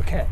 Okay.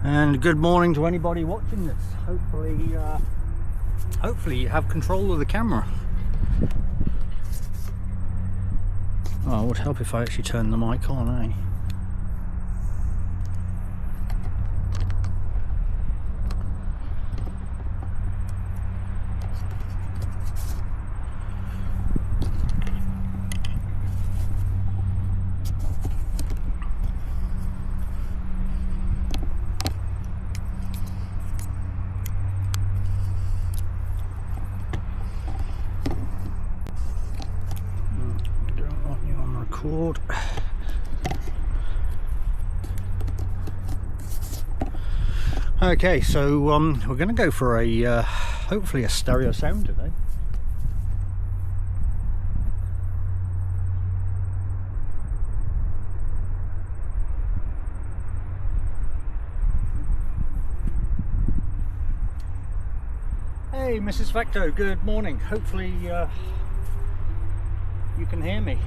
And good morning to anybody watching this. Hopefully you have control of the camera. Oh, it would help if I actually turned the mic on, eh? Okay, so we're going to go for a hopefully a stereo sound today. Hey Mrs. Facto, good morning. Hopefully you can hear me.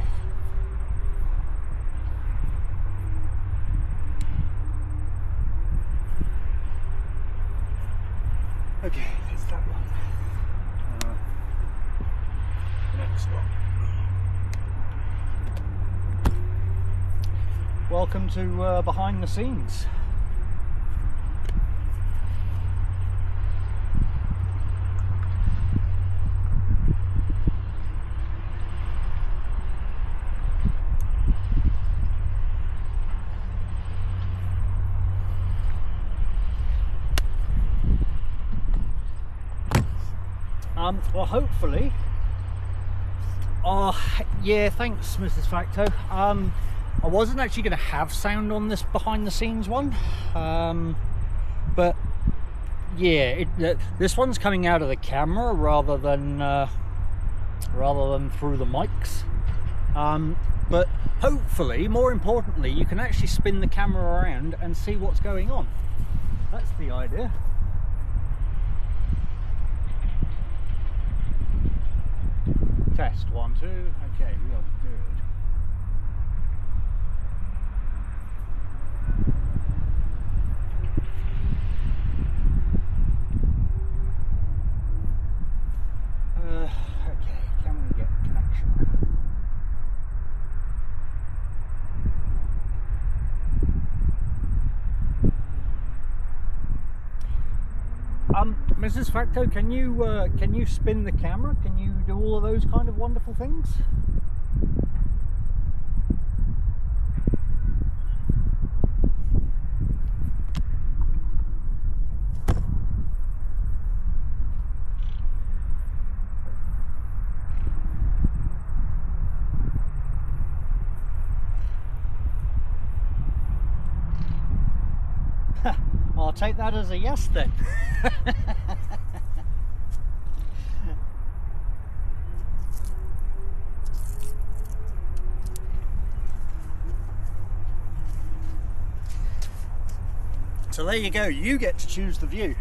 Okay, that's that one. Next one. Welcome to behind the scenes. Well, hopefully. Oh, yeah, thanks, Mrs. Facto. I wasn't actually going to have sound on this behind the scenes one, but yeah, this one's coming out of the camera rather than through the mics. But hopefully, more importantly, you can actually spin the camera around and see what's going on. That's the idea. Test 1, 2. Okay, we are good. Okay, can we get connection? Mrs. Facto, can you spin the camera? Can you do all of those kind of wonderful things? I'll take that as a yes then. So there you go, you get to choose the view.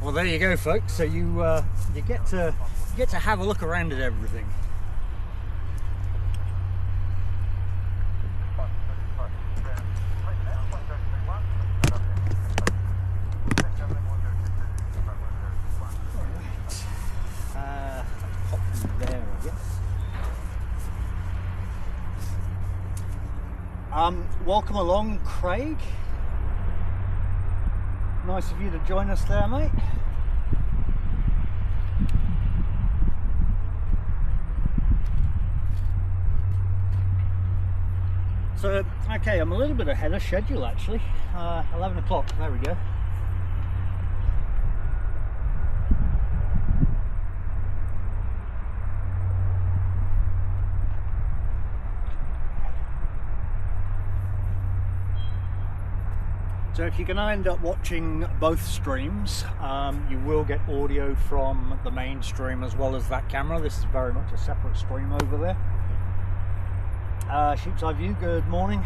Well, there you go, folks. So you get to have a look around at everything. Pop you there, I guess. Welcome along, Craig. Nice of you to join us there, mate. So, okay, I'm a little bit ahead of schedule actually. 11 o'clock, there we go. So if you're going to end up watching both streams, you will get audio from the main stream as well as that camera. This is very much a separate stream over there. Sheep's Eye View, good morning.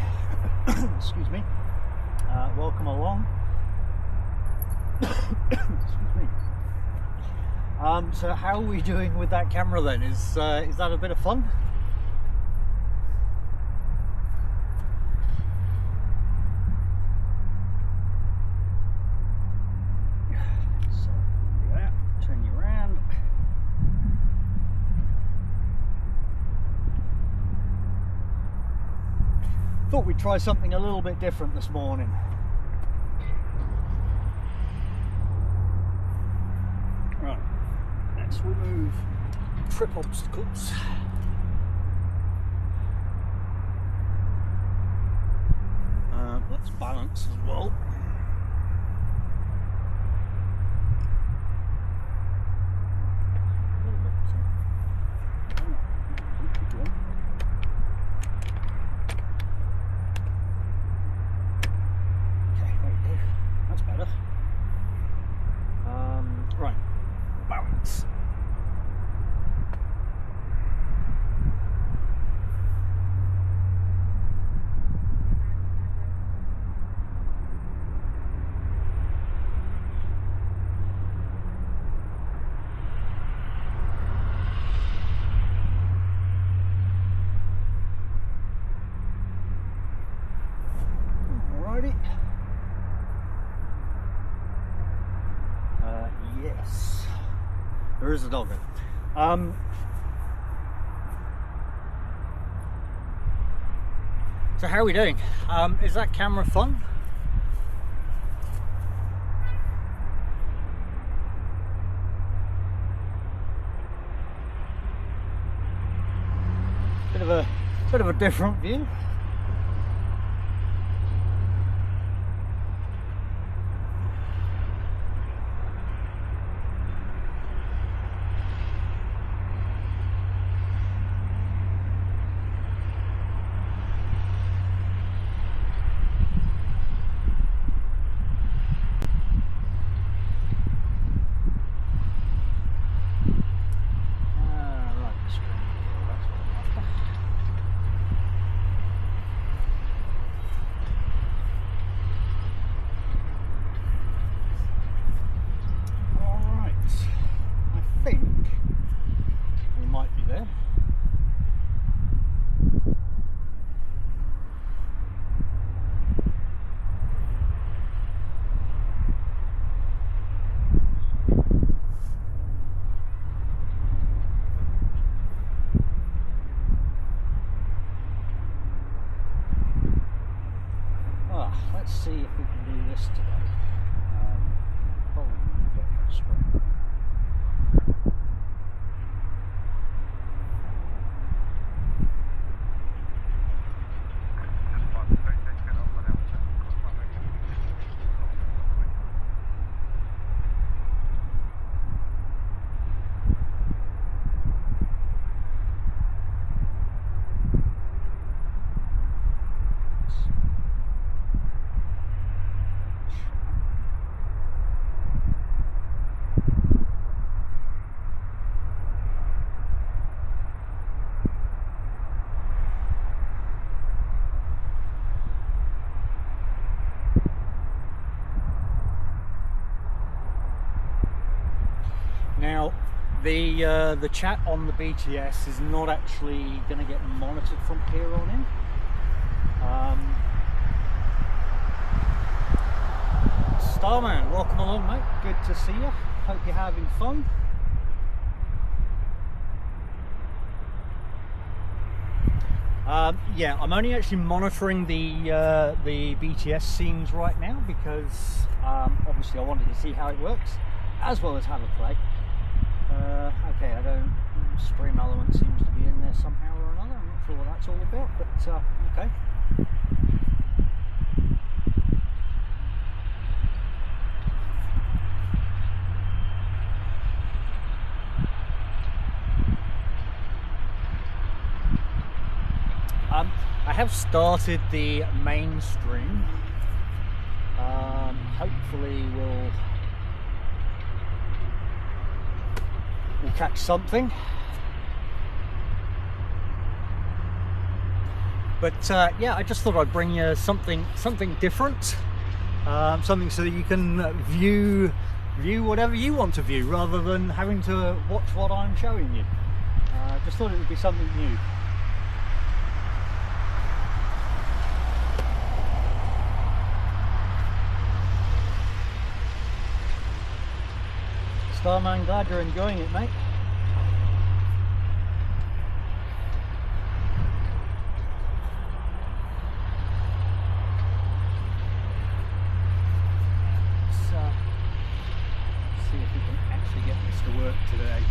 Excuse me. Welcome along. Excuse me. So how are we doing with that camera then? Is that a bit of fun? Thought we'd try something a little bit different this morning. Right, let's remove trip obstacles. Let's balance as well. Yes, there is a dog there. So how are we doing? Is that camera fun? Bit of a different view. let's see if we can do this today. Probably get a spring. Now, the chat on the BTS is not actually going to get monitored from here on in. Starman, welcome along, mate. Good to see you. Hope you're having fun. Yeah, I'm only actually monitoring the BTS scenes right now because obviously I wanted to see how it works as well as have a play. Okay, I don't. Stream element seems to be in there somehow or another. I'm not sure what that's all about, but okay. I have started the main stream. Hopefully we'll catch something. But yeah, I just thought I'd bring you something different, something so that you can view whatever you want to view rather than having to watch what I'm showing you. Just thought it would be something new. Starman, glad you're enjoying it, mate. So, see if we can actually get this to work today.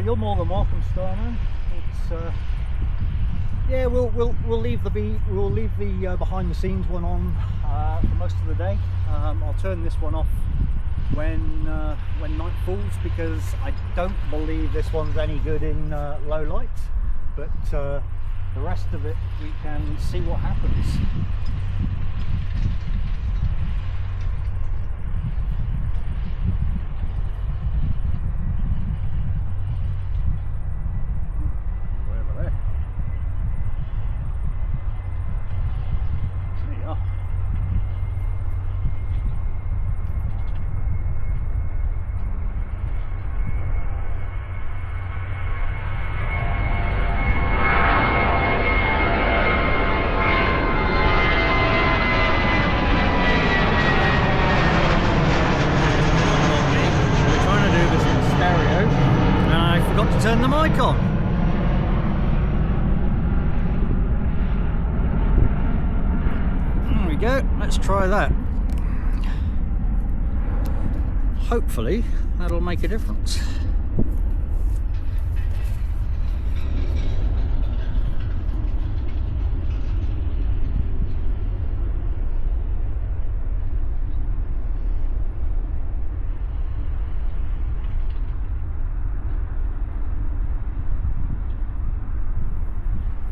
You're more than welcome, Starman. It's yeah, we'll leave the behind the scenes one on for most of the day. I'll turn this one off when night falls because I don't believe this one's any good in low light. But the rest of it, we can see what happens. Turn the mic on. There we go. Let's try that. Hopefully that'll make a difference.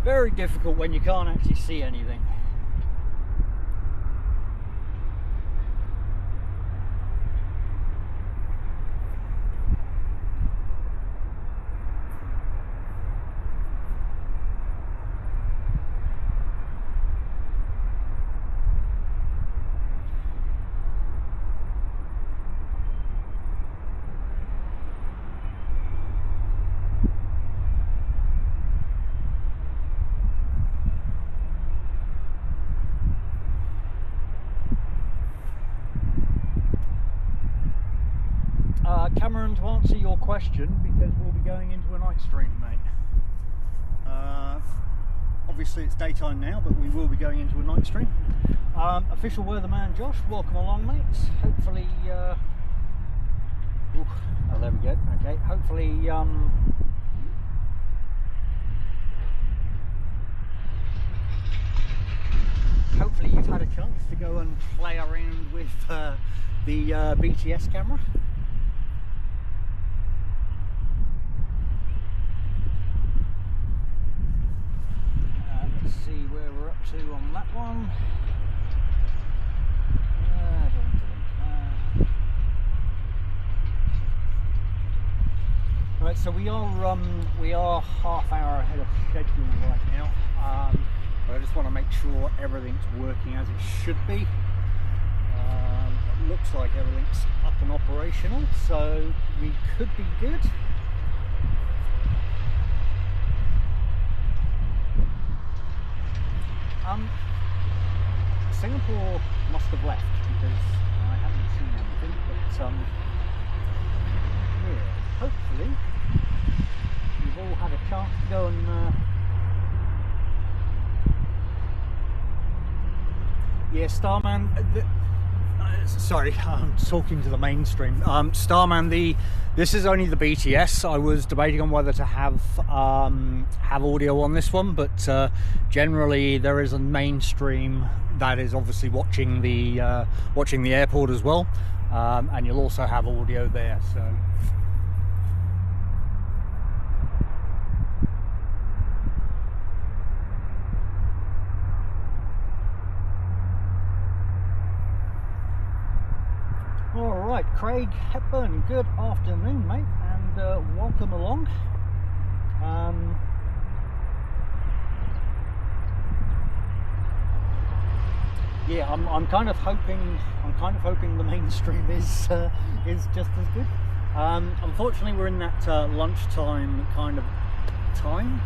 very difficult when you can't actually see anything. Cameron, to answer your question, because we'll be going into a night stream, mate. Obviously it's daytime now, but we will be going into a night stream. Official weatherman Josh, welcome along, mates. Hopefully, oh, there we go. Okay, hopefully, hopefully you've had a chance to go and play around with the BTS camera. Let's see where we're up to on that one. Right, so we are half hour ahead of schedule right now. But I just want to make sure everything's working as it should be. It looks like everything's up and operational, so we could be good. Singapore must have left because I haven't seen anything, but yeah, hopefully you've all had a chance to go and yeah, Starman, sorry, I'm talking to the mainstream. Starman, this is only the BTS. I was debating on whether to have audio on this one, but generally there is a mainstream that is obviously watching the airport as well, and you'll also have audio there. So. Alright, Craig Hepburn, good afternoon, mate, and welcome along. Yeah, I'm kind of hoping the mainstream is just as good. Unfortunately, we're in that lunchtime kind of time.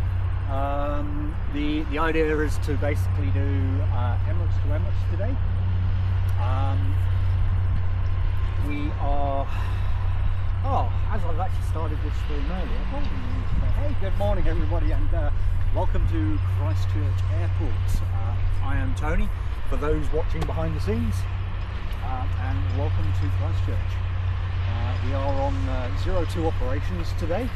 The idea is to basically do Emirates to Emirates today. We are, as I've actually started this stream earlier, hey, good morning everybody, and welcome to Christchurch Airport. I am Tony, for those watching behind the scenes, and welcome to Christchurch. We are on 02 operations today.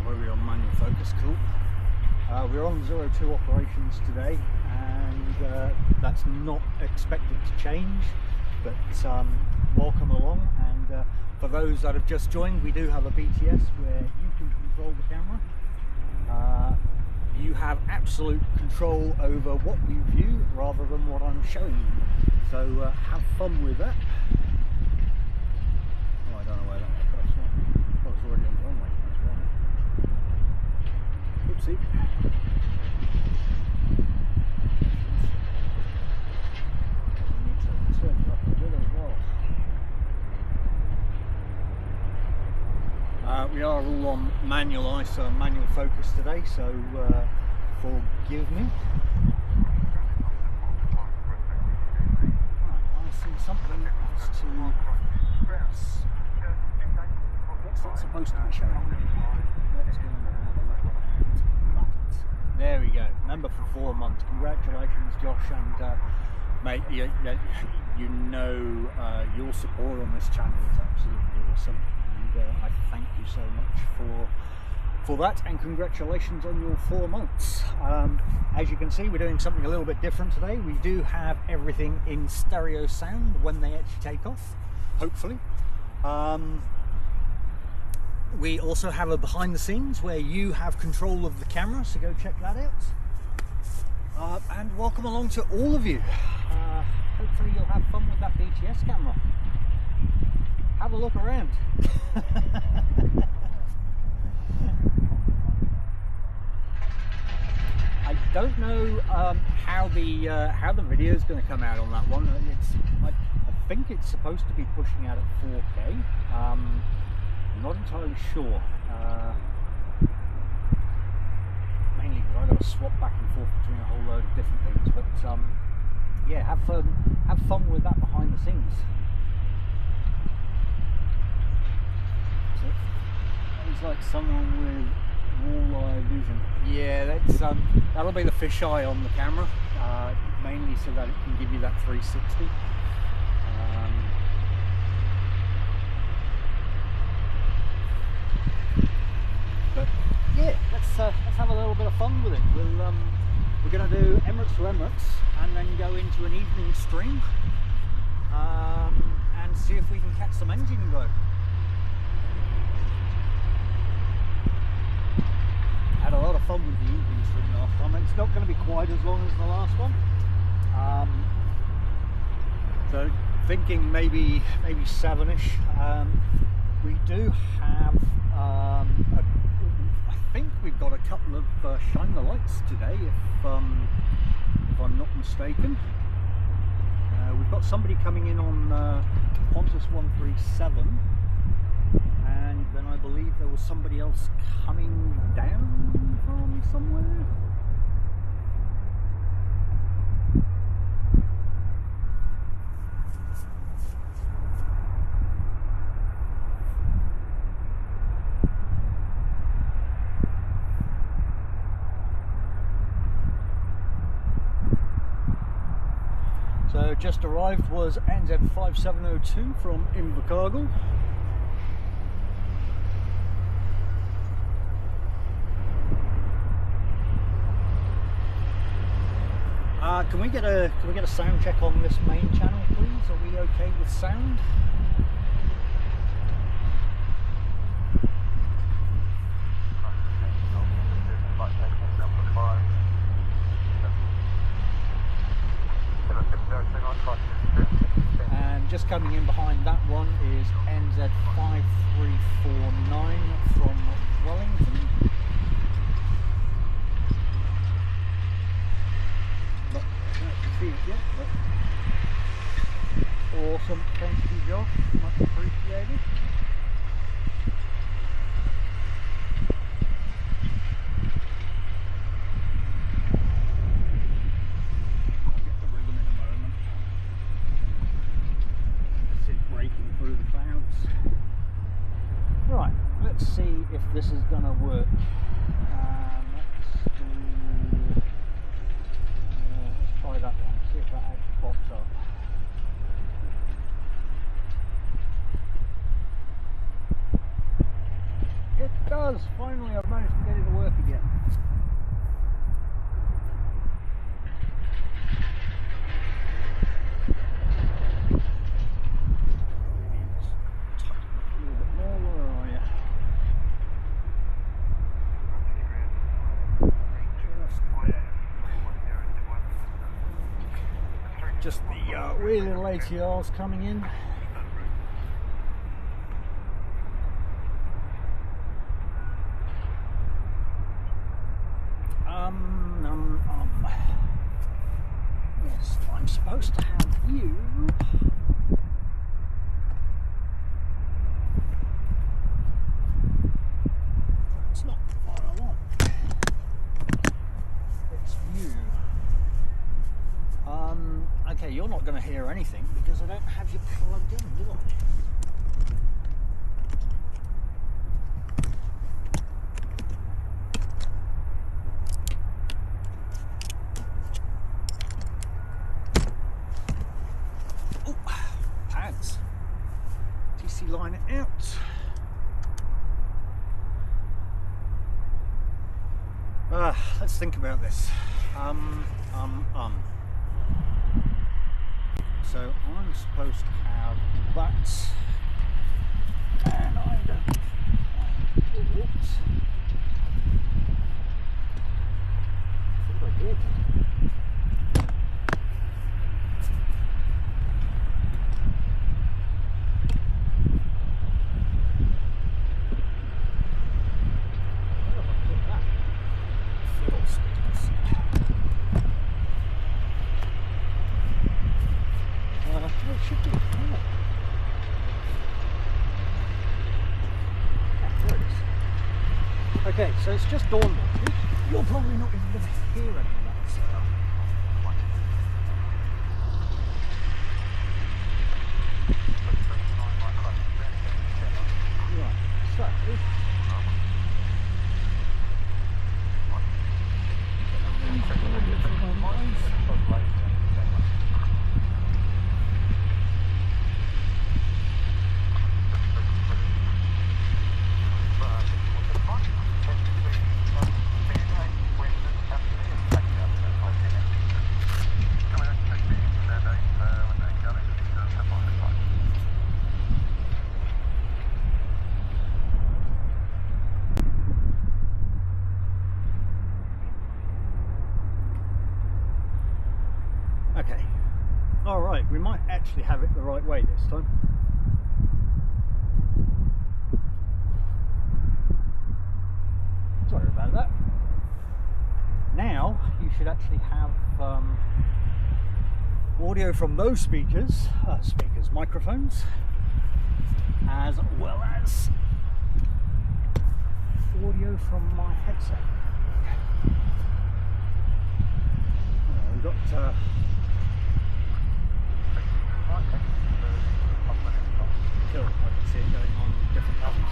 Where are we on manual focus? Cool. We're on 02 operations today, and that's not expected to change, but welcome along. And for those that have just joined, we do have a BTS where you can control the camera. You have absolute control over what you view rather than what I'm showing you, so have fun with that. Oh, I don't know where that was. Oh, it's already on the runway, that's why. Oopsie. We are all on manual ISO and manual focus today, so forgive me. Right, I see something else to... What's that supposed to be showing me? Let's go and have a look at that. There we go. Member for 4 months. Congratulations, Josh, and mate, you know your support on this channel is absolutely awesome. I thank you so much for that, and congratulations on your 4 months. As you can see, we're doing something a little bit different today. We do have everything in stereo sound when they actually take off. hopefully. We also have a behind the scenes where you have control of the camera, so go check that out. And welcome along to all of you. Hopefully you'll have fun with that BTS camera. Have a look around. I don't know how the video is going to come out on that one. I think it's supposed to be pushing out at 4K. I'm not entirely sure. Mainly because I've got to swap back and forth between a whole load of different things. But yeah, have fun with that behind the scenes. So, it's like someone with walleye vision. Yeah, that's that'll be the fisheye on the camera, mainly so that it can give you that 360. But yeah, let's have a little bit of fun with it. We're going to do Emirates to Emirates and then go into an evening stream and see if we can catch some engine glow. Had a lot of fun with the evening stream last time. It's not going to be quite as long as the last one. So thinking maybe 7ish. We do have I think we've got a couple of shine the lights today, if I'm not mistaken. We've got somebody coming in on Qantas 137, and then I believe there was somebody else coming down from somewhere. So just arrived was NZ5702 from Invercargill. Can we get a sound check on this main channel, please? Are we okay with sound? And just coming in behind that one is NZ5349 from Wellington. Not see it yet, but awesome. Thank you, Josh. Much appreciated. See if this is going to work. Let's try that one, see if that actually pops up. It does! Finally I've managed to get it to work again. Just the really late ATRs coming in. Yes, I'm supposed to have you. It's not what I want. It's you. Okay, you're not going to hear anything because I don't have you plugged in, do I? Oh, pads. TC line it out. Let's think about this. so I'm supposed to have that, and I don't. Oops. I think I did. Okay, so it's just dawned on me. You're probably not even going to hear any of that sound. Right, so okay. Alright, we might actually have it the right way this time. Sorry about that. Now you should actually have audio from those speakers, microphones, as well as audio from my headset. We've got cool. I can see it going on different levels.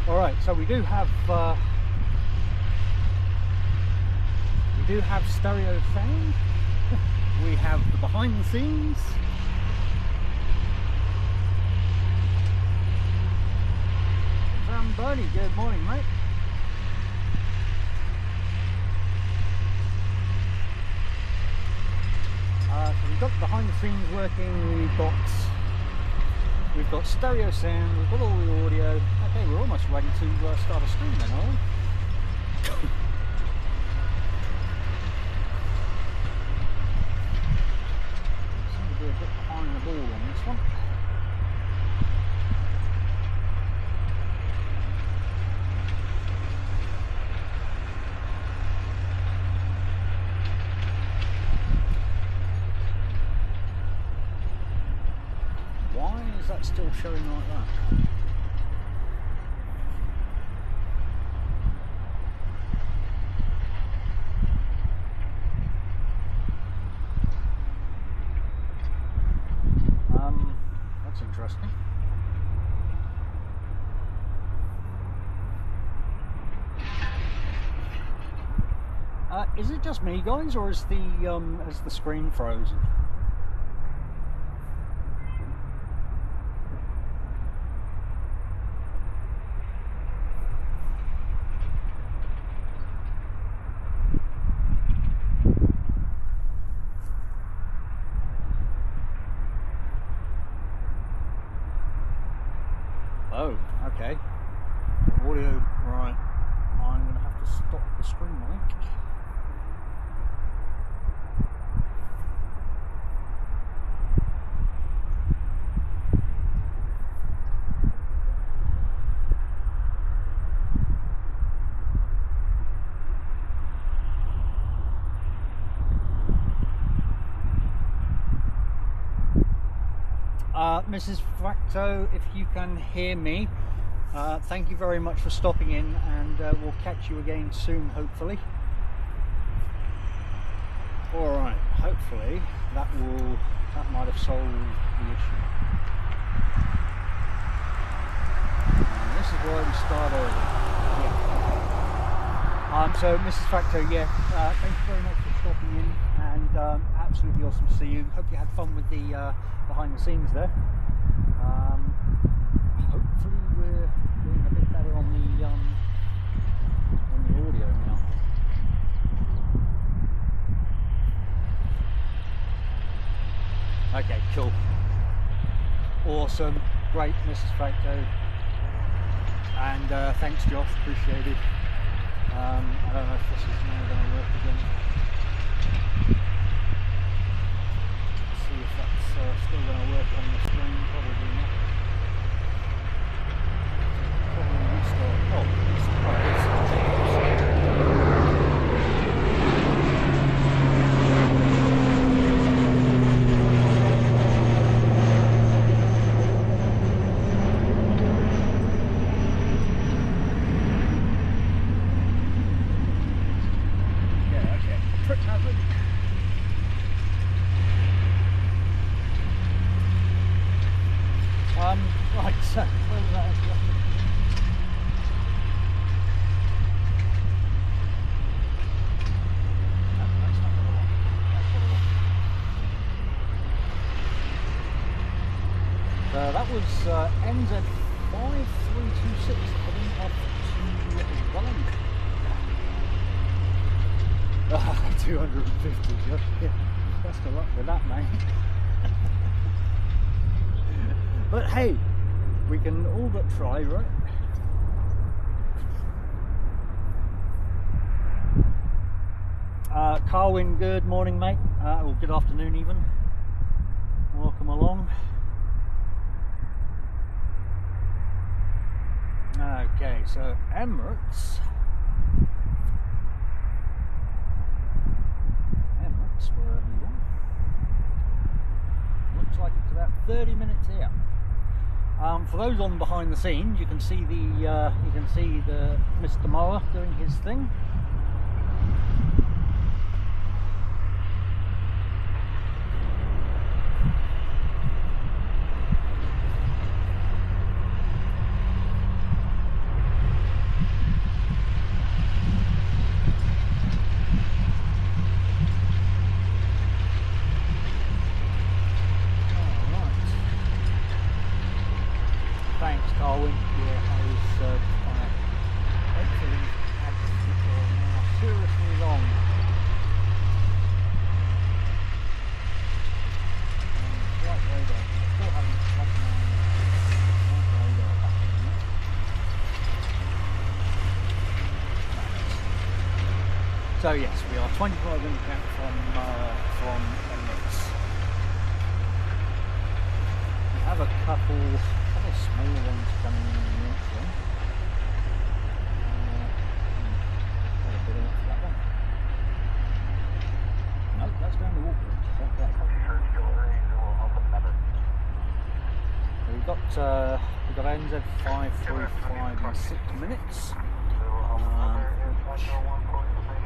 Alright, so we do have stereo sound. We have the behind the scenes. Bernie, good morning, mate. So we've got behind the scenes working. We've got stereo sound. We've got all the audio. Okay, we're almost ready to start a stream then, aren't we? Seem to be a bit behind the ball on this one. Still showing like that. That's interesting. Is it just me, guys, or is the screen frozen? Oh, okay. Audio, right. I'm going to have to stop the stream link. Mrs. Fracto, if you can hear me, thank you very much for stopping in, and we'll catch you again soon, hopefully. Alright, hopefully that might have solved the issue. And this is why we start early. Yeah. So Mrs. Fracto, yeah, thank you very much for stopping in, and absolutely awesome to see you. Hope you had fun with the behind the scenes there. Hopefully we're doing a bit better on the audio now. Okay, Cool. Awesome. Great, Mrs. Facto. And thanks, Josh. Appreciated. I don't know if this is now going to work again. Let's see if that's still going to work on the screen. Probably not. Probably restart. Oh, it's right, so where was that actually? No, that's not what I want. That's what I want. That was NZ5326 heading off to Welling. 250, yeah. Best of luck with that, mate. But hey, we can all but try, right? Carwin, good morning, mate. Or good afternoon, even. Welcome along. Okay, so Emirates, wherever you are. Looks like it's about 30 minutes here. For those on behind the scenes, you can see the Mr. Mower doing his thing. So yes, we are 25 minutes out from Emirates. We have a couple small ones coming in actually. Got a bit of that one. No, that's down the Walkbridge. Okay. We've got NZ535 in 6 minutes.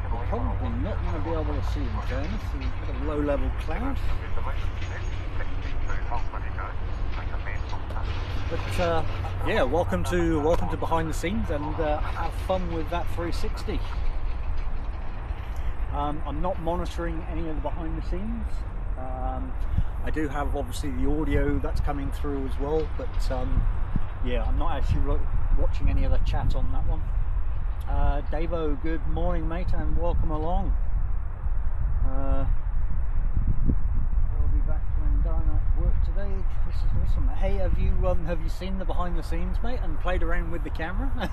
We're probably not going to be able to see in fairness. We've got a low level cloud. But yeah, welcome to behind the scenes, and have fun with that 360. I'm not monitoring any of the behind the scenes. I do have obviously the audio that's coming through as well, but yeah, I'm not actually watching any of the chat on that one. Davo, good morning, mate, and welcome along. I'll be back when Diana at work today. This is awesome. Hey, have you seen the behind the scenes, mate, and played around with the camera?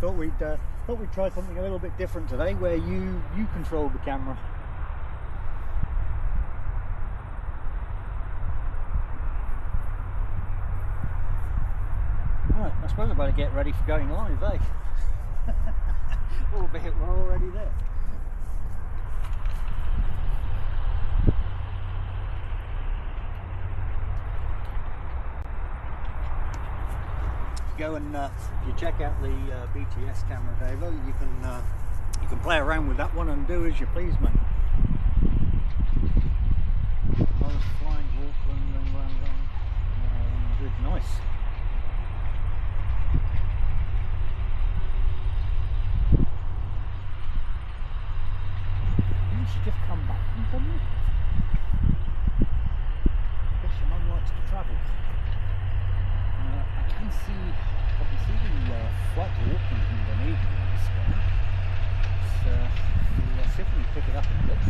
thought we'd try something a little bit different today, where you control the camera. I suppose I better get ready for going live, eh? Albeit we're already there. Go and if you check out the BTS camera, Davo, you can play around with that one and do as you please, mate. I was flying Auckland and around. Good, nice. Should just come back from somewhere. I guess your mum likes to travel. I can see the flight to Auckland in Dunedin in the sky. So we'll see if we can pick it up in a bit.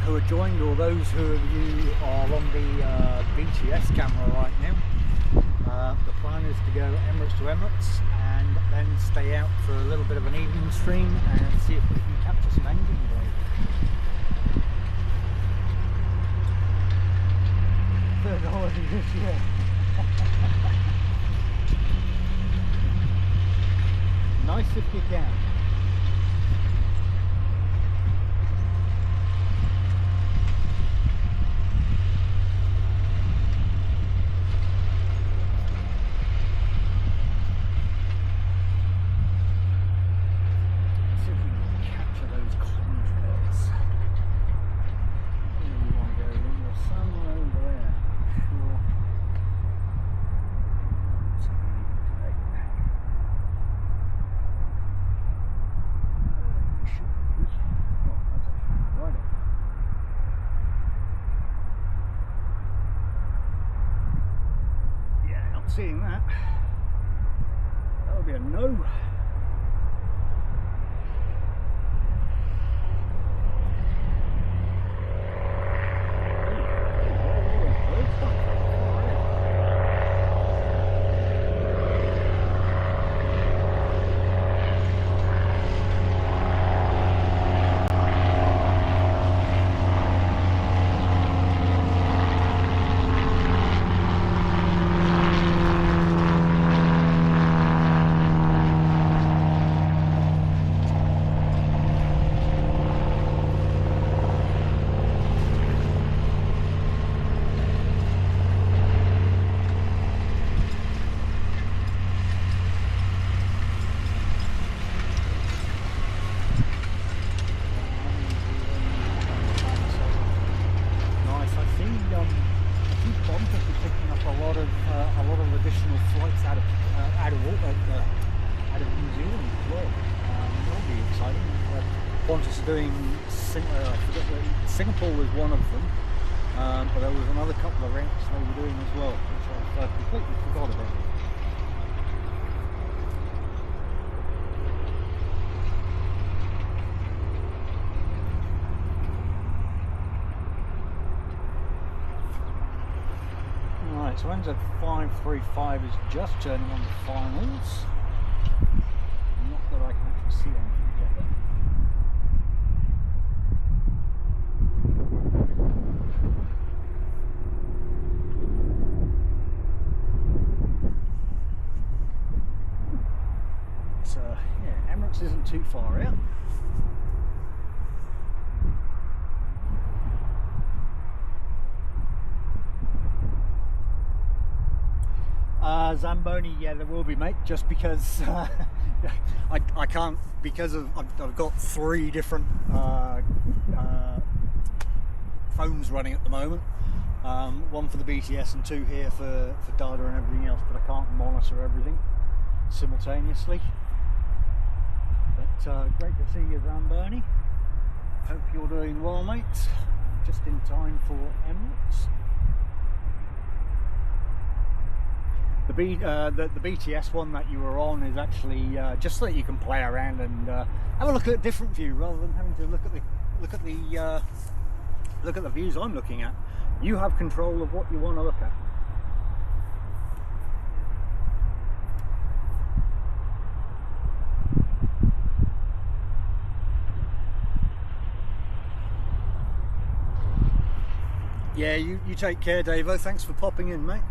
who are joined, or those who of you are on the BTS camera right now, the plan is to go Emirates to Emirates and then stay out for a little bit of an evening stream and see if we can capture some engine blade. Third holiday this year. Nice if you can. Seeing that, that would be a no. Doing Singapore was one of them, but there was another couple of routes they were doing as well, which I completely forgot about. Right, so NZ535 is just turning on the finals. Not that I can actually see anything yet. Yeah, Emirates isn't too far out. Zamboni, yeah, there will be, mate, just because I can't, because of I've got 3 different phones running at the moment, one for the BTS and 2 here for data and everything else, but I can't monitor everything simultaneously. But great to see you, Zamboni. Hope you're doing well, mate. Just in time for Emirates. The BTS one that you were on is actually just so that you can play around and have a look at a different view rather than having to look at the views I'm looking at. You have control of what you want to look at. Yeah, you take care, Davo. Thanks for popping in, mate.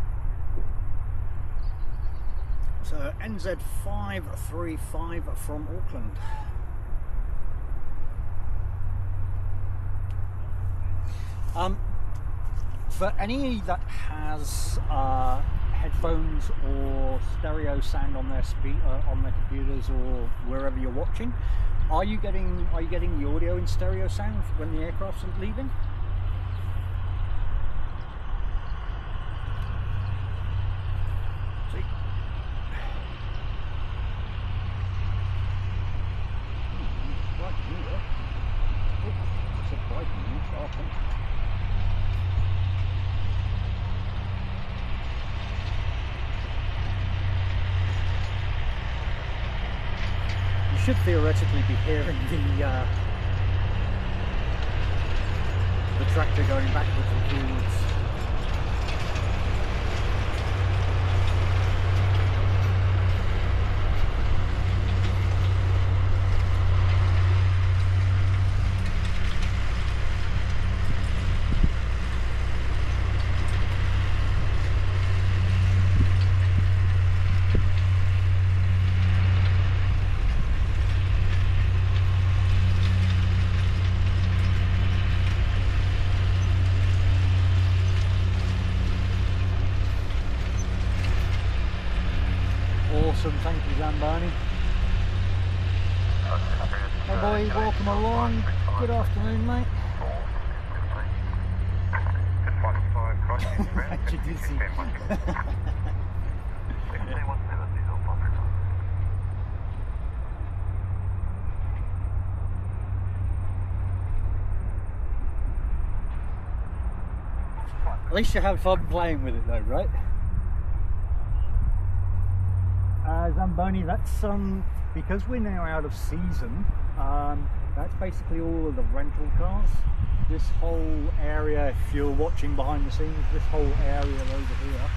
So NZ535 from Auckland. For any that has headphones or stereo sound on their on their computers or wherever you're watching, are you getting the audio in stereo sound when the aircraft's leaving? Should theoretically be hearing tractor going backwards and forwards. Awesome, thank you Zamboni. Hey boy, welcome along. Good afternoon, mate. At least you have fun playing with it though, right? Zamboni, that's because we're now out of season, that's basically all of the rental cars. This whole area, if you're watching behind the scenes, this whole area over here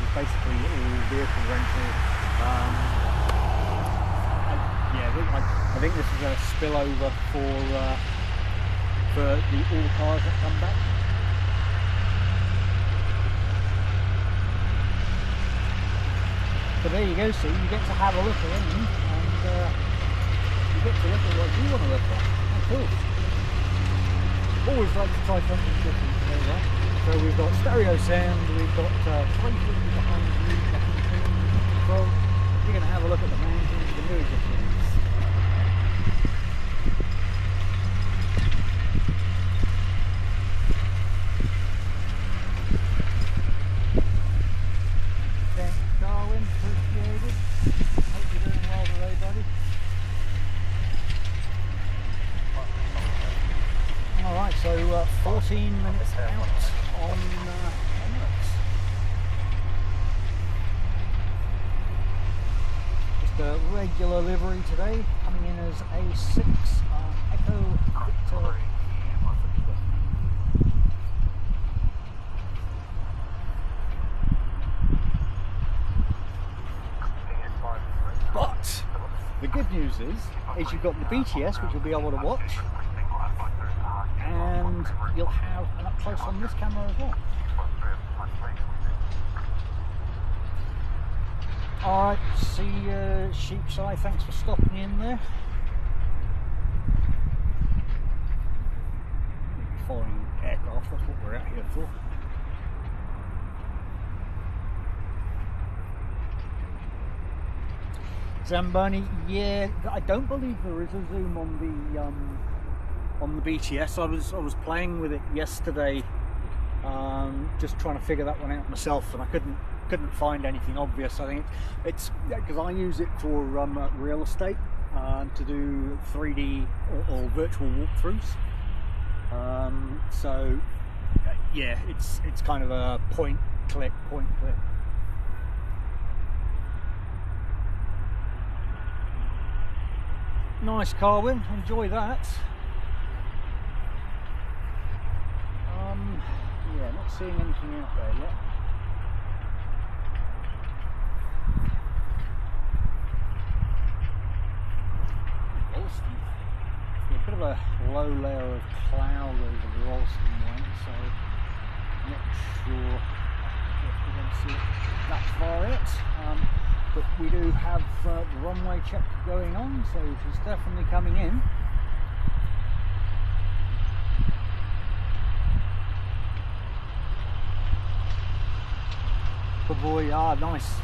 is basically all vehicle rental. I think this is a spillover for the all cars that come back. But there you go, see, you get to have a look at them and you get to look at what you want to look at. Of course. Always like to try something different today, right? So we've got stereo sound, we've got 350 behind you, control. You're going to have a look at the mountains, the new things. Alright, so 14 minutes out on Emirates. Just a regular livery today, coming in as A6 Echo Victor. But the good news is you've got the BTS, which you'll be able to watch, and you'll have an up close on this camera as well. Alright, see Sheep's Eye, thanks for stopping in there. Following aircraft, that's what we're out here for. Zamboni, yeah, I don't believe there is a zoom on the BTS. I was playing with it yesterday, just trying to figure that one out myself, and I couldn't find anything obvious. I think it's because I use it for real estate to do 3D or virtual walkthroughs. So yeah, it's kind of a point click. Nice Carwin, enjoy that. Yeah, not seeing anything out there yet. Alston. A bit of a low layer of cloud over the Alston way, so I'm not sure if we're going to see it that far yet. But we do have the runway check going on, so she's definitely coming in. Good boy, nice.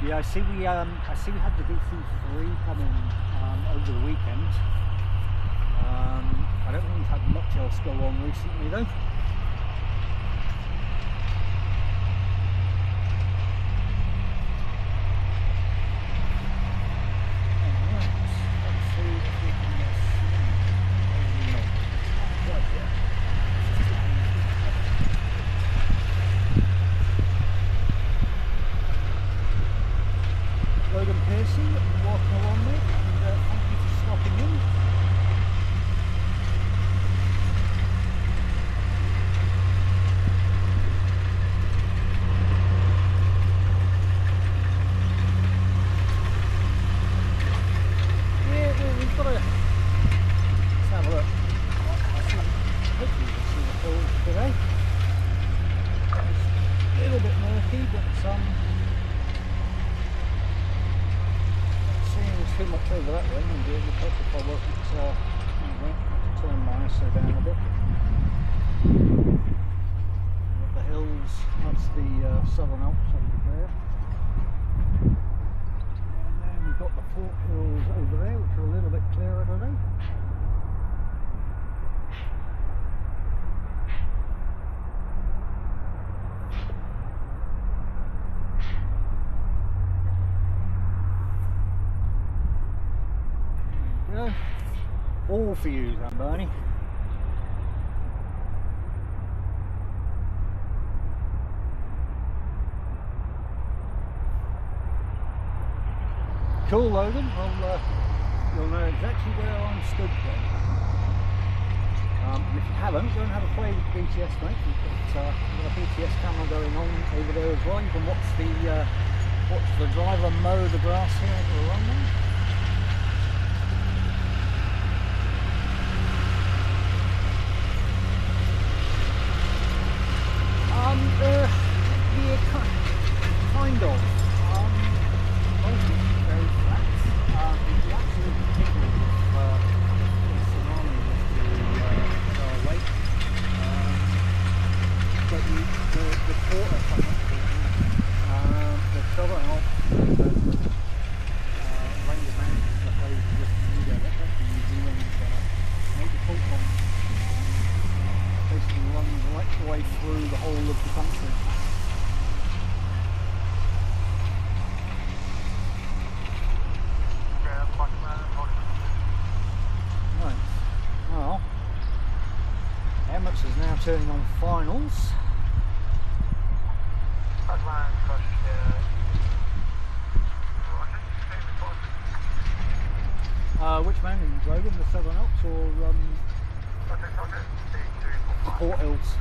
Yeah, I see we had the DC3 coming over the weekend. I don't think we've had much else go on recently though. too much over that way, and it would help if I wasn't anyway, to turn my ISO down a bit. Got the hills, that's the Southern Alps over there. And then we've got the Port Hills over there, which are a little bit clearer today. All for you, then, Bernie. Cool, Logan. Well, you'll know exactly where I'm stood then. And if you haven't, go and have a play with BTS, mate. We've got a BTS camera going on over there as well. You can watch the driver mow the grass here over the run there. Yeah, kind of. Mostly very flat. The absolute tickle of the tsunami was the lake. But the quarter, the Southern Alps, range of mountains that goes just that's the New Zealand major fault line. Basically runs right the way through the whole of the country. Right, well, Emirates is now turning on finals. Which mountains, Logan? The Southern Alps or the Port Hills?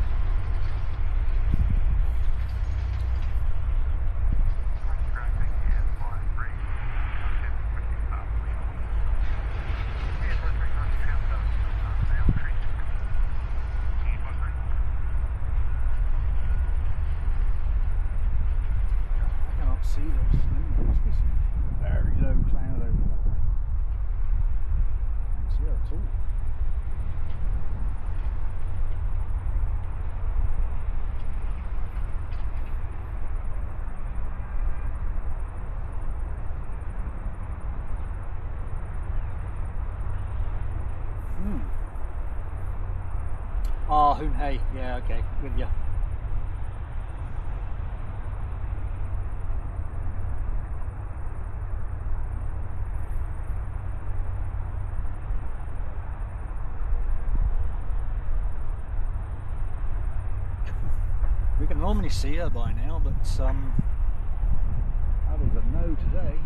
I cannot see those. There must be some very low cloud over that way. I can't see it at all. Ah, Hoon Hey, yeah, okay, with you. We can normally see her by now, but that was a no today.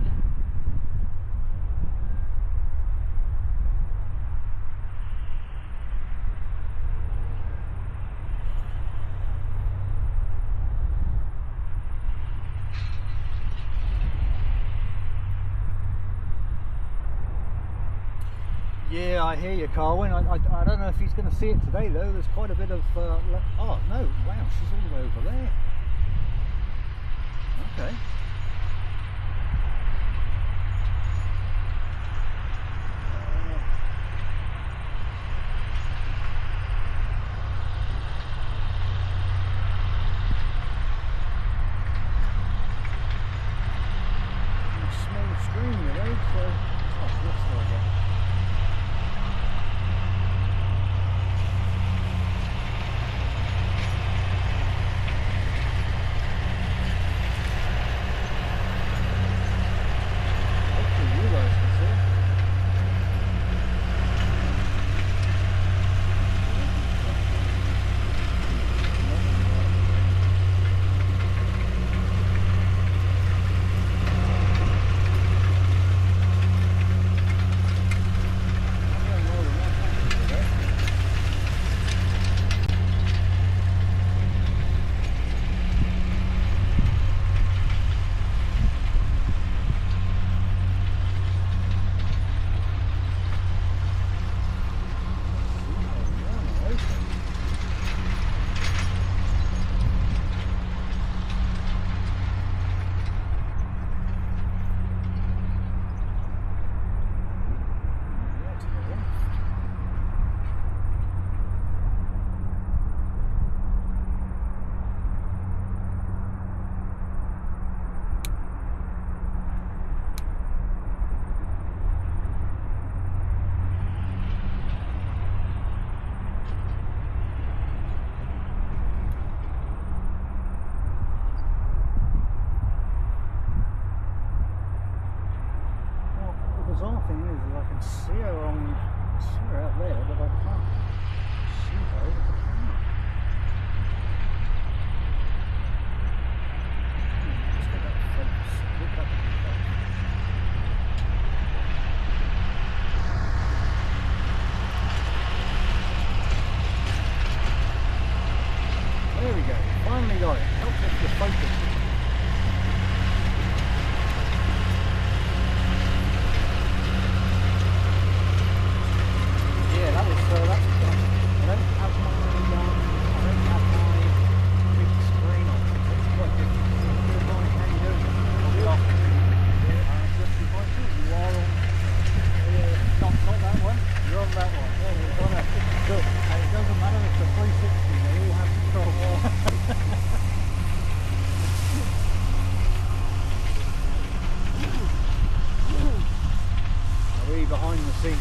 Yeah, I hear you, Carwin. I don't know if he's going to see it today, though. There's quite a bit of... oh, no. Wow, she's all the way over there. Okay. Small screen, you know, so... Oh, this way again. bizarre thing is I can see her out there, but I can't see her with the camera. Let's get that focus. Look up at the back. There we go. Finally got it. Helps us to focus. Behind the scenes.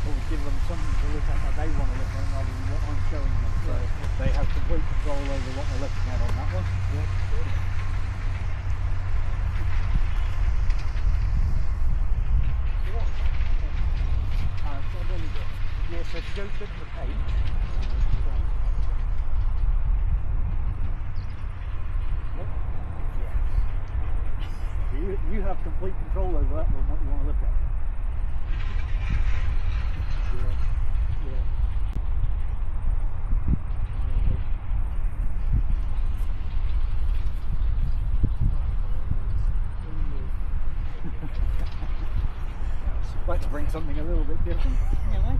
Or give them something to look at that they want to look at rather than what I'm showing them. So they have complete control over what they're looking at on that one. Yeah. So I've only got, yeah, so if you go to the page, you have complete control over that one, what you want to look at. I'd like to bring something a little bit different. Anyway.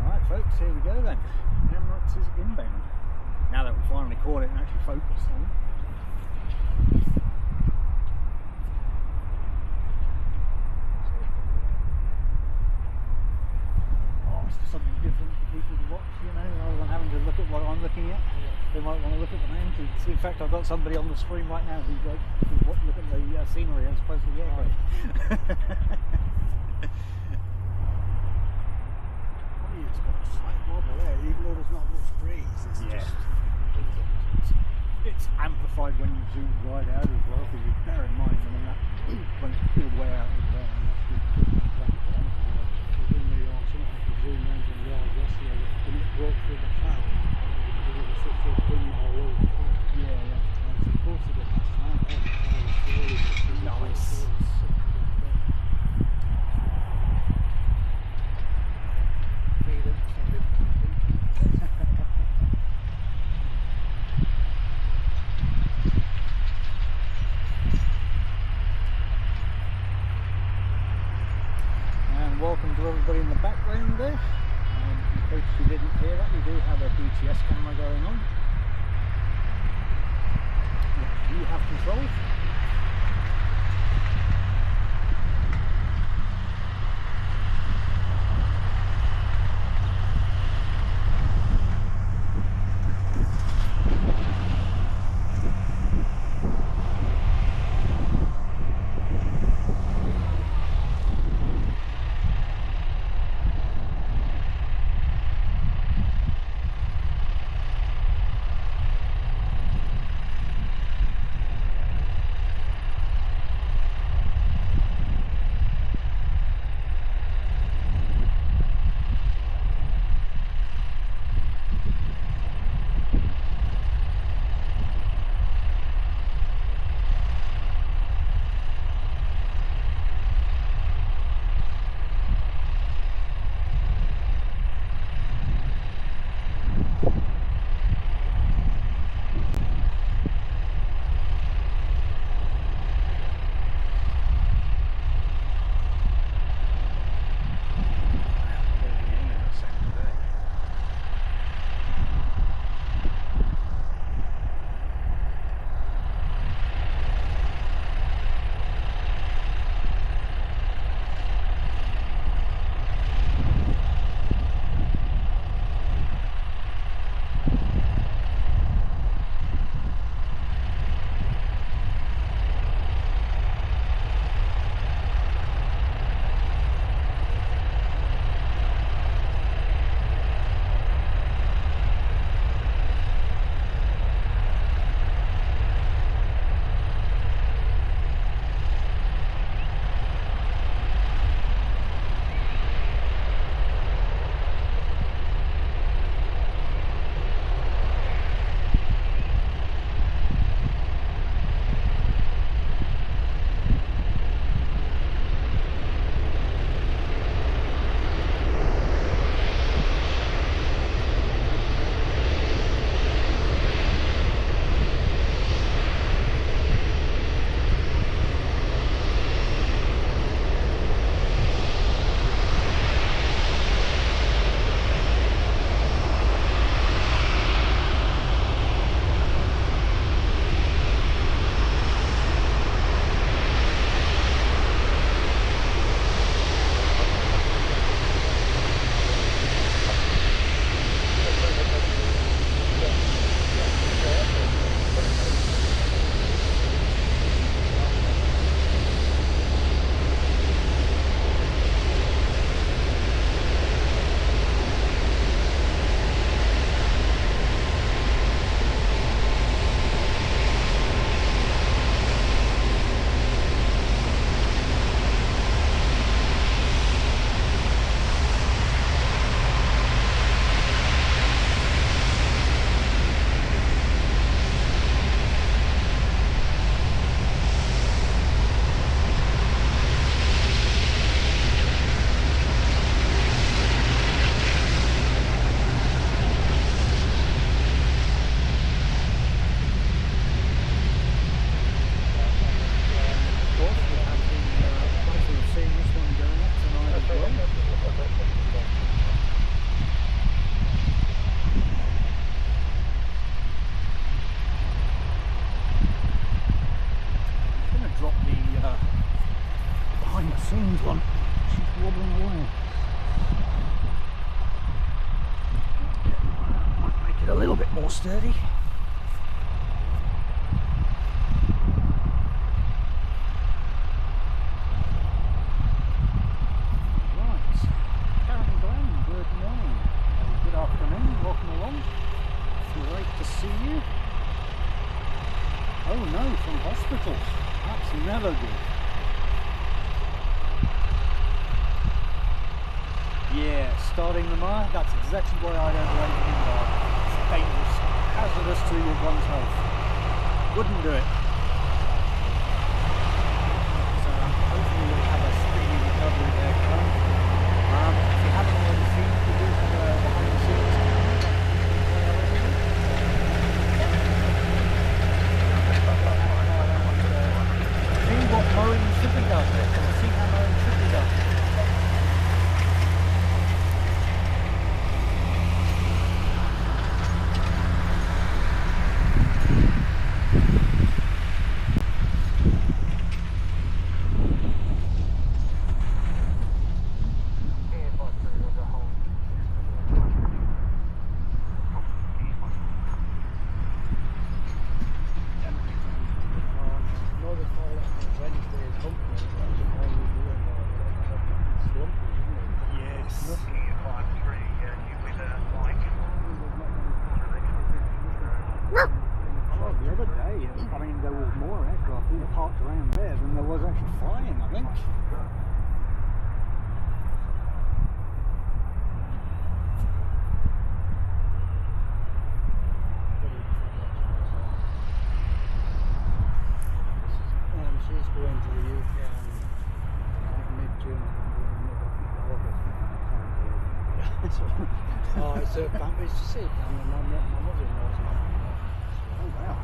Alright folks, here we go then. Emirates is inbound. Now that we finally caught it and actually focused on it. Something different for people to watch, you know, rather than having to look at what I'm looking at. They might want to look at the mountains. In fact, I've got somebody on the screen right now who's like, look at the scenery as opposed to the aircraft. It's got a slight wobble there, even though there's not much breeze. It's just it's amplified when you zoom right out as well, because you bear in mind, I mean, that when it's pulled way out over there, and that's good background. Zoom around in the yard yesterday when it broke through the cloud because it was such a wind all over. Yeah. And it's supposed to get last night. The cloud was slowly nice. And welcome to everybody in the background there. In case you didn't hear that, we do have a BTS camera going on. You have control. little bit more sturdy. Oh no, from hospital. That's never good. Yeah, starting the mire, that's exactly why I don't rate it in bar. It's dangerous, hazardous to one's health. Wouldn't do it. So hopefully we'll have a speedy recovery there, Con. If you haven't already seen it, we do have a behind the scenes. What mowing should be done. See how mowing should be done. Oh, it's to see. My mother-in-law's mum. Oh wow.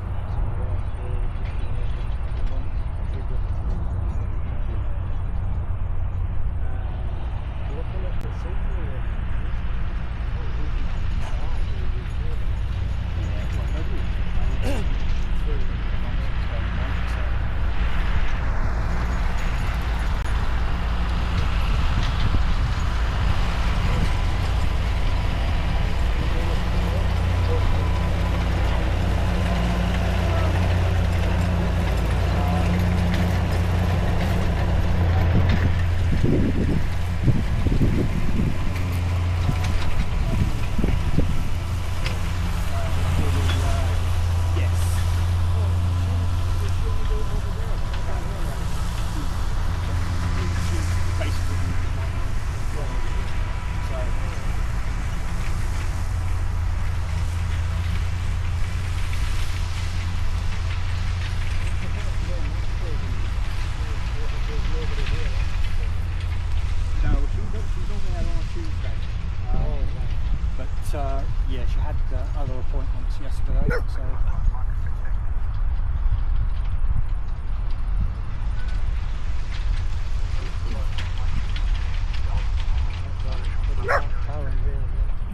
Yeah, she had other appointments yesterday, so...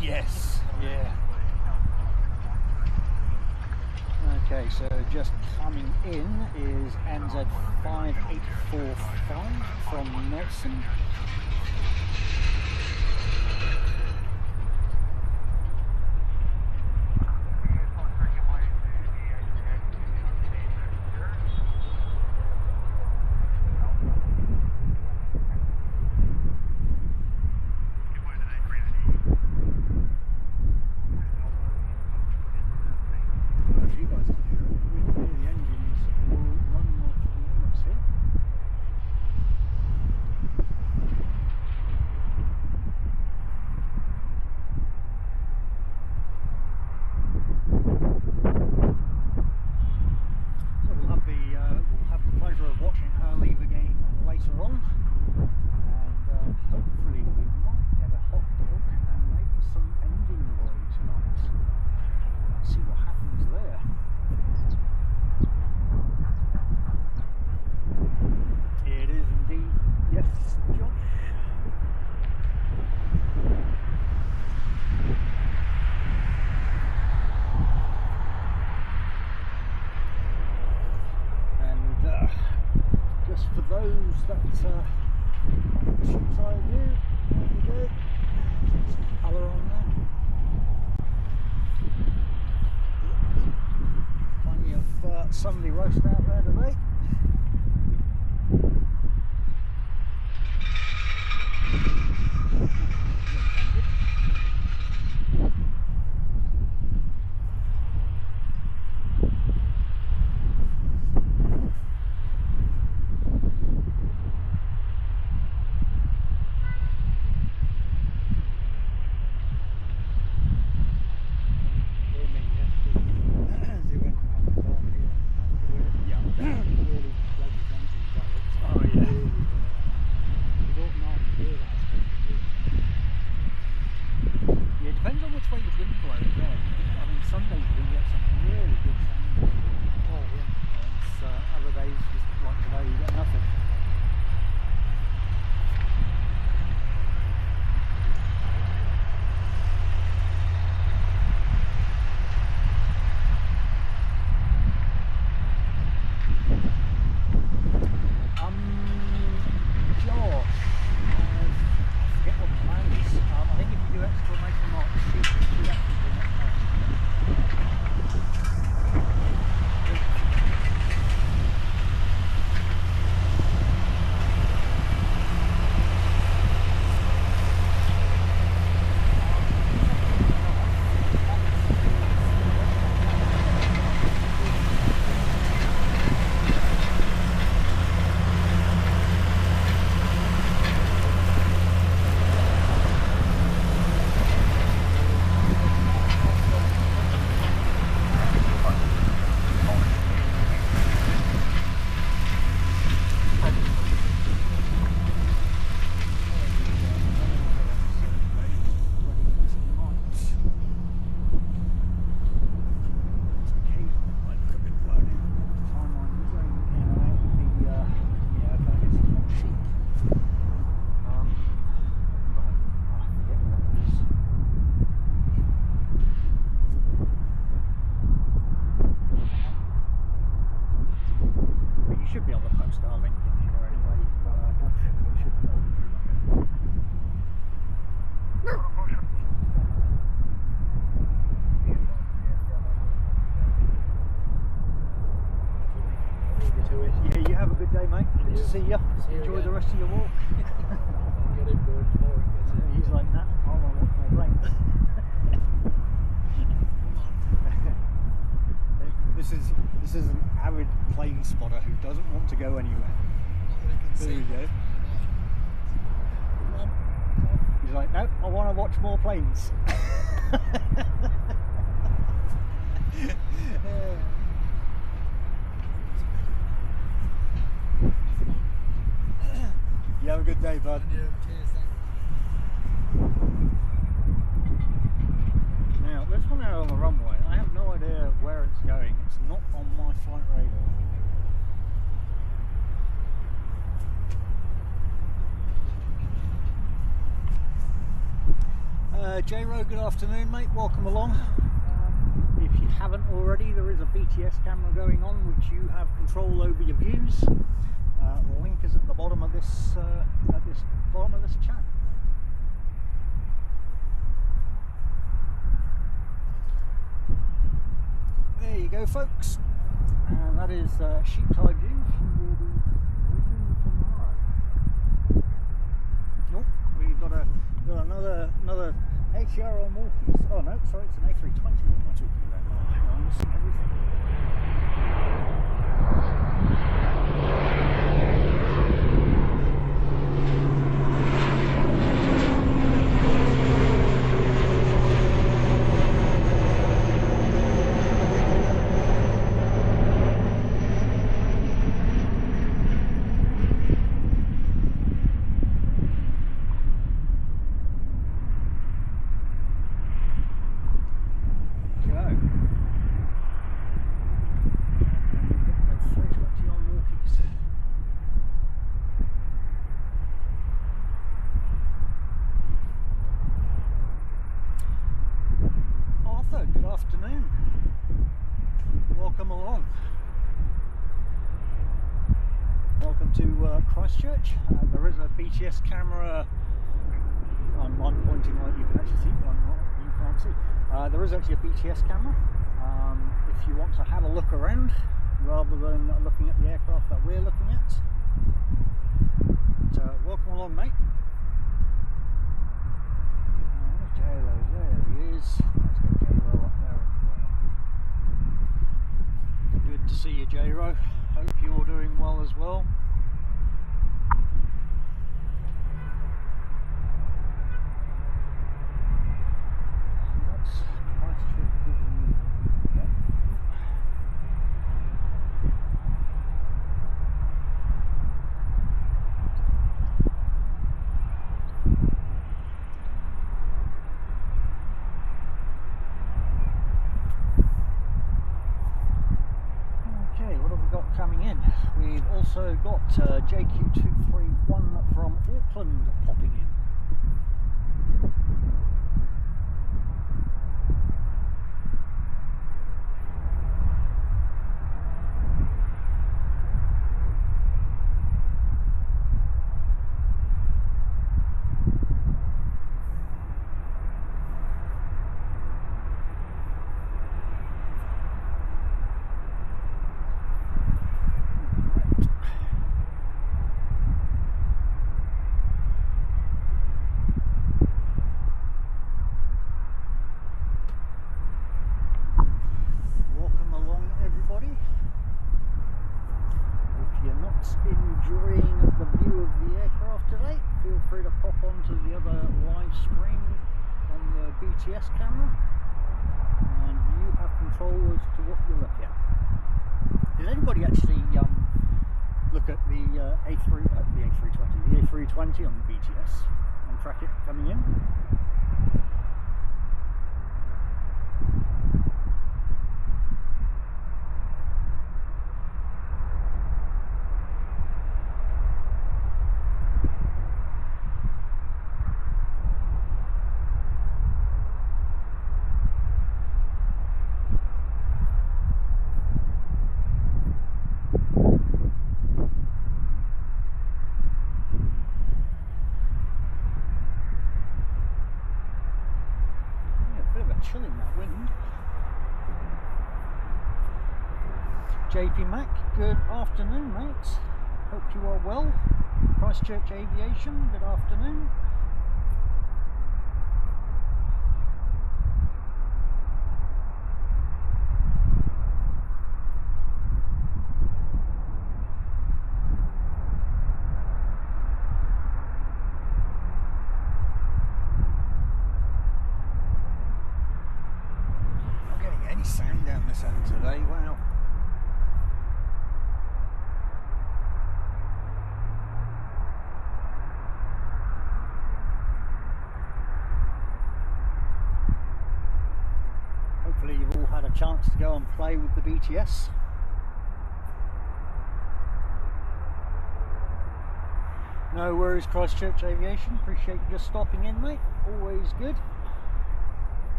Yes, yeah. Okay, so just coming in is NZ 5845 from Nelson. Sunday roast out there today. See ya. Enjoy the rest of your walk. Get it going before it gets in. He's like, nah, I want to watch more planes. This is an avid plane spotter who doesn't want to go anywhere. There we go. He's like, no, I want to watch more planes. You have a good day, bud. Cheers, Now, this one out on the runway, I have no idea where it's going. It's not on my flight radar. J-Ro, good afternoon, mate. Welcome along. If you haven't already, there is a BTS camera going on, which you have control over your views. The link is at the bottom of this chat. There you go, folks, and that is sheep tide view. She will be leaving tomorrow. Oh, we've got another ATR on walkies. Oh no, sorry, it's an A320. What am I talking about? Oh, hang on, I'm missing everything. Good afternoon. Welcome along. Welcome to Christchurch. There is a BTS camera. I'm pointing like you can actually see, but you can't see. There is actually a BTS camera. If you want to have a look around, rather than looking at the aircraft that we're looking at. So welcome along, mate. There's J-Lo, there he is. Let's get J-Lo up there as well. Good to see you, J-Ro. Hope you're doing well as well. Coming in, we've also got JQ231 from Auckland popping in. Enjoying the view of the aircraft today, feel free to pop onto the other live stream on the BTS camera and you have control as to what you look at. Did anybody actually look at the A320 on the BTS and track it coming in? Chilling that wind. JP Mac, good afternoon, mate. Hope you are well. Christchurch Aviation, good afternoon. Sound down this end today, wow. Hopefully you've all had a chance to go and play with the BTS. No worries, Christchurch Aviation, appreciate you just stopping in, mate, always good.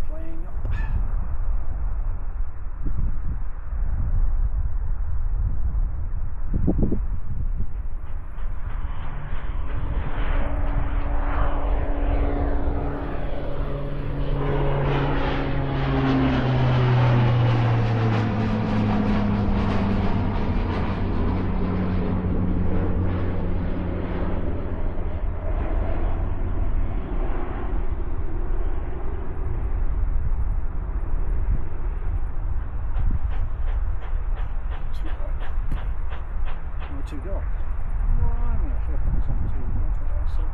Playing up. Too dark. Well, I'm going to flip on some too. That's what I said.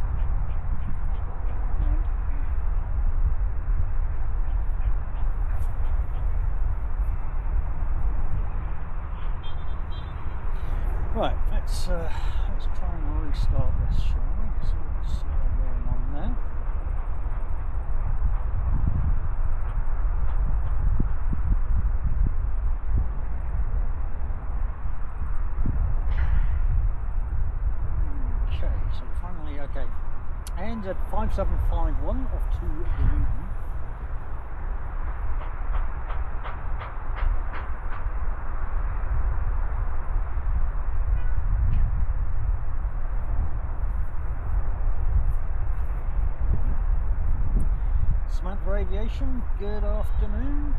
Right, let's try and restart this, shall we? So what's going on there? So finally, okay, and at 5751 off to Dunedin. Samantha Aviation, good afternoon.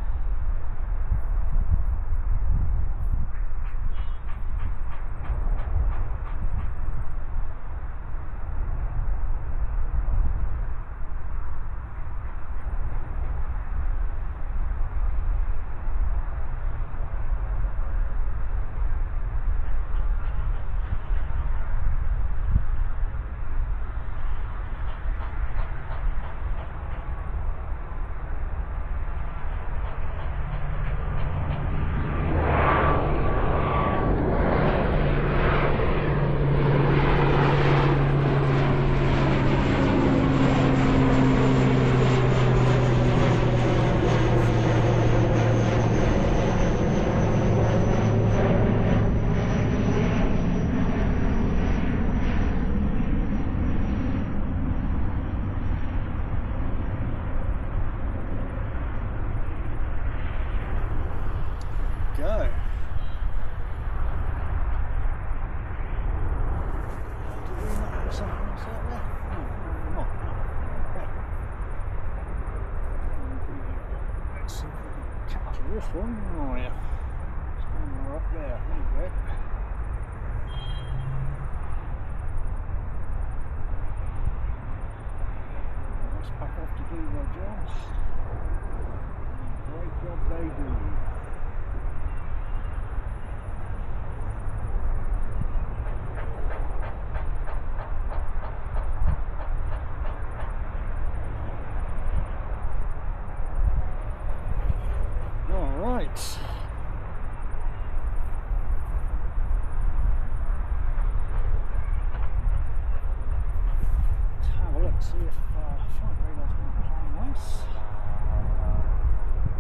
See if flight radar's going to play nice.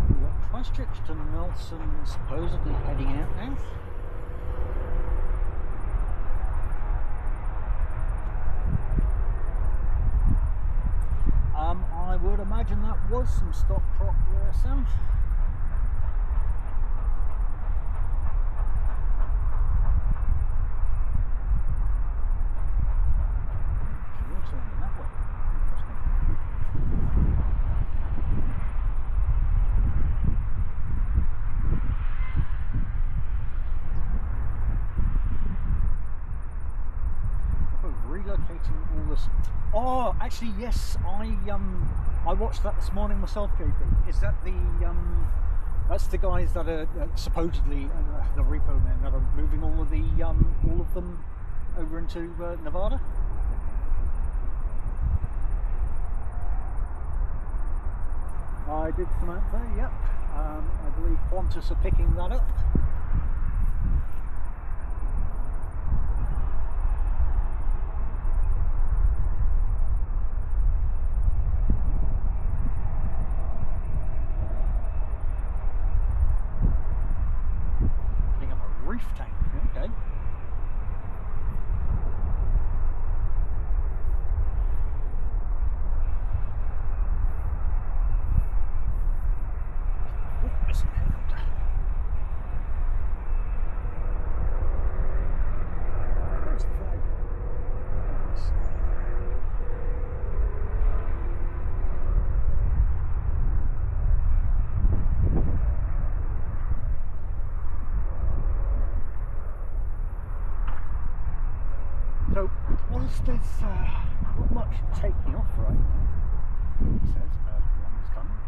We've got Christchurch to Nelson supposedly heading out now. I would imagine that was some stock prop there, Sam. Oh, actually, yes. I watched that this morning myself, JP. Is that the that's the guys that are supposedly the repo men that are moving all of them over into Nevada? I did, Samantha. Yep. I believe Qantas are picking that up. Reef tank, okay. Oh, missing helicopter. Where's the flag? So, whilst there's not much taking off right now, it says one is coming.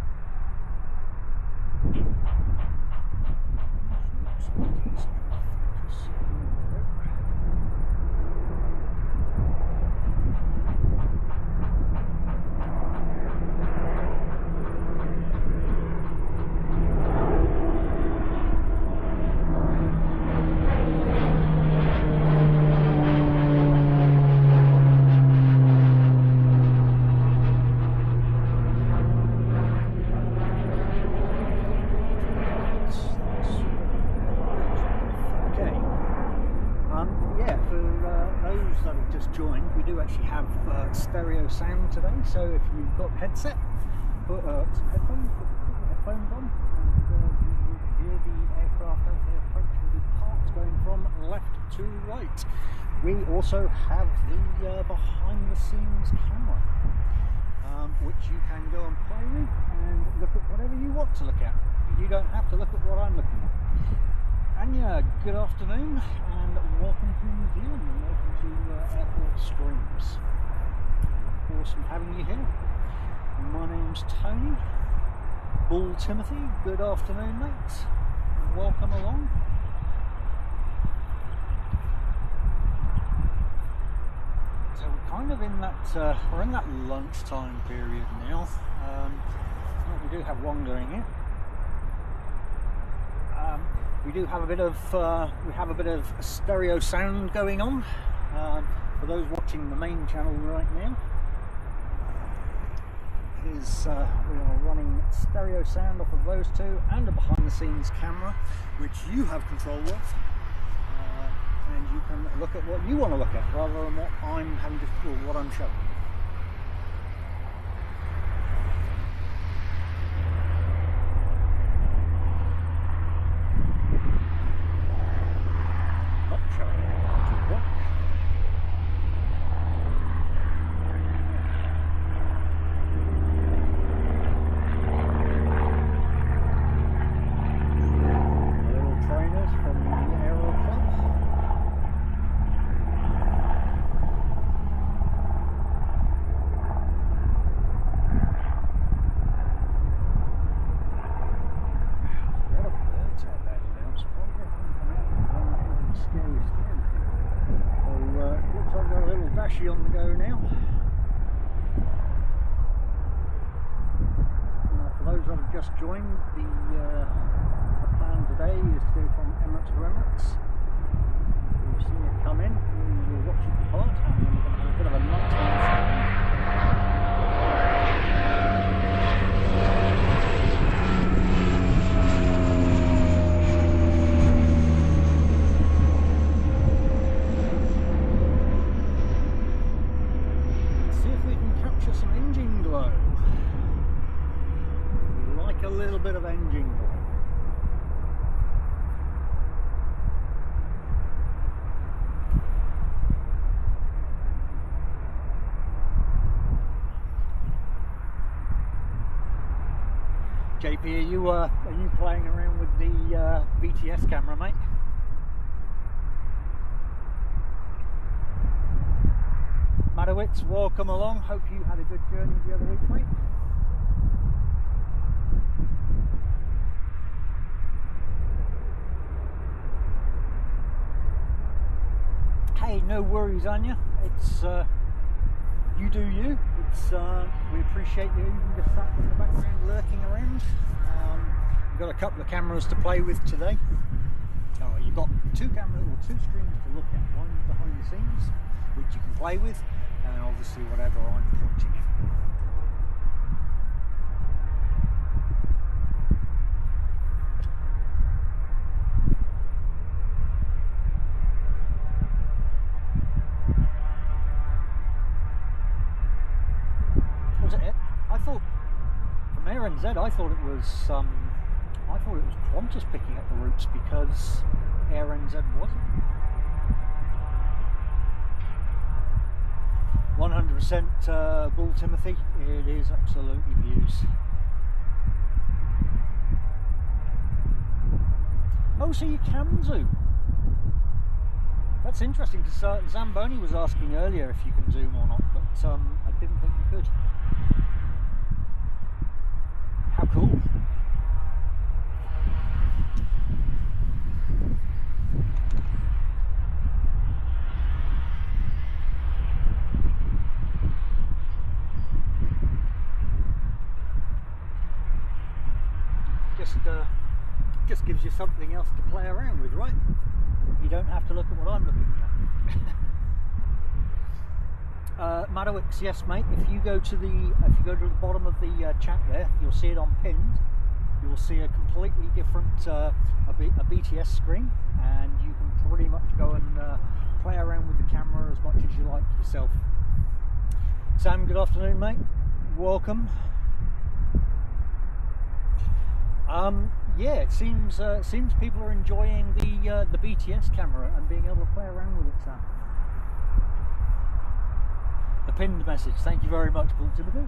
Stereo sound today, so if you've got headset, put some headphones on, and you will hear the aircraft as they approach with the parts going from left to right. We also have the behind the scenes camera. which you can go and play with and look at whatever you want to look at. You don't have to look at what I'm looking at. Anya, good afternoon and welcome to New Zealand and welcome to Airport Streams. Awesome having you here. My name's Tony. Bull Timothy, good afternoon mate. Welcome along. So we're kind of in that we're in that lunchtime period now. We do have one going here. We do have a bit of stereo sound going on for those watching the main channel right now. We are running stereo sound off of those two and a behind the scenes camera which you have control of, and you can look at what you want to look at rather than what I'm having to, or what I'm showing. On the go now. For those that have just joined, the plan today is to go from Emirates to Emirates. We've seen it come in, we will watch it depart, and then we're going to have a bit of a nighttime. Some engine glow. We like a little bit of engine glow. JP, are you playing around with the BTS camera, mate? Madowitz, welcome along. Hope you had a good journey the other week, mate. Hey, no worries, Anya. It's you do you. It's we appreciate you even just sat in the background lurking around. We've got a couple of cameras to play with today. Oh, you've got two cameras or two screens to look at. One behind the scenes, which you can play with, and obviously whatever I'm pointing at. Was it? I thought from AirNZ, I thought it was Qantas picking up the routes because AirNZ wasn't. 100% Bull Timothy, it is absolutely Muse. Oh, so you can zoom. That's interesting because Zamboni was asking earlier if you can zoom or not, but I didn't think you could. How cool. Just gives you something else to play around with, right? You don't have to look at what I'm looking at. Madowix, yes mate, if you go to the bottom of the chat there, you'll see it on pinned. You'll see a completely different a BTS screen, and you can pretty much go and play around with the camera as much as you like yourself. Sam, good afternoon mate, welcome. Yeah, it seems people are enjoying the BTS camera and being able to play around with it, Sam. The pinned message, thank you very much, Paul Timothy.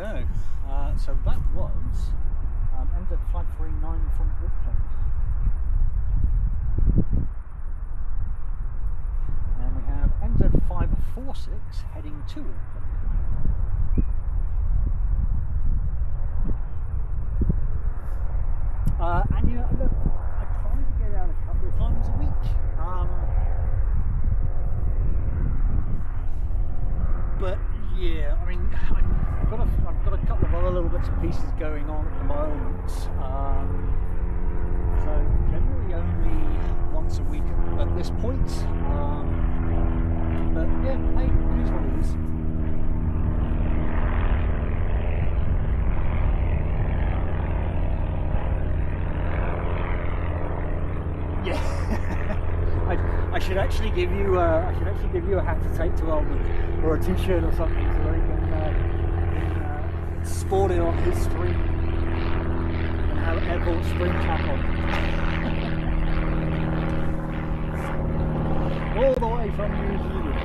go. So that was MZ539 from Auckland. And we have MZ546 heading to Auckland. And you know, look, I try to get out a couple of times a week. But yeah, I mean, I've got a couple of other little bits and pieces going on at the moment. So generally only once a week at this point. But yeah, hey, it is what it is. Yeah, I should actually give you a hat to take to Elman, or a t-shirt or something, so that he can sport it on his stream and have airport stream cap on. All the way from New Zealand.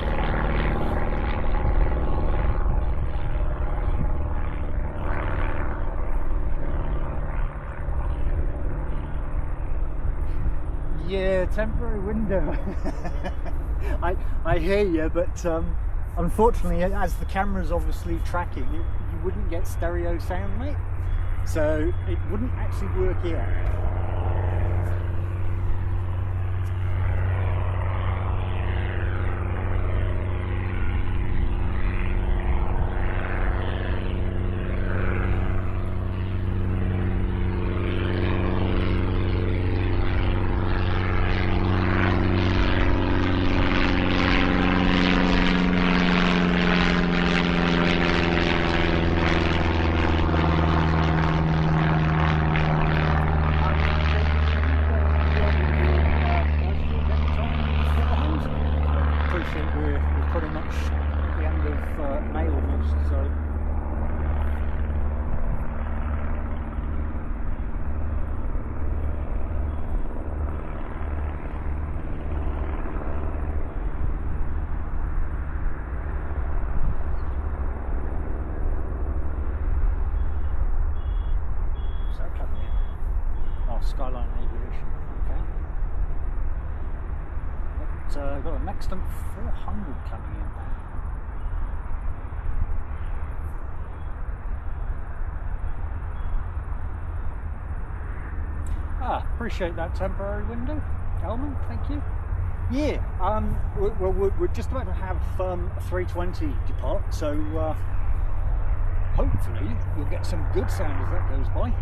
Yeah, temporary window. I hear you, but unfortunately, as the camera's obviously tracking, you wouldn't get stereo sound, mate. So it wouldn't actually work here. Skyline Aviation, okay. But got a Nextant 400 coming in. Appreciate that temporary window, Elman, thank you. Yeah, we're just about to have a 320 depart, so hopefully you'll get some good sound as that goes by.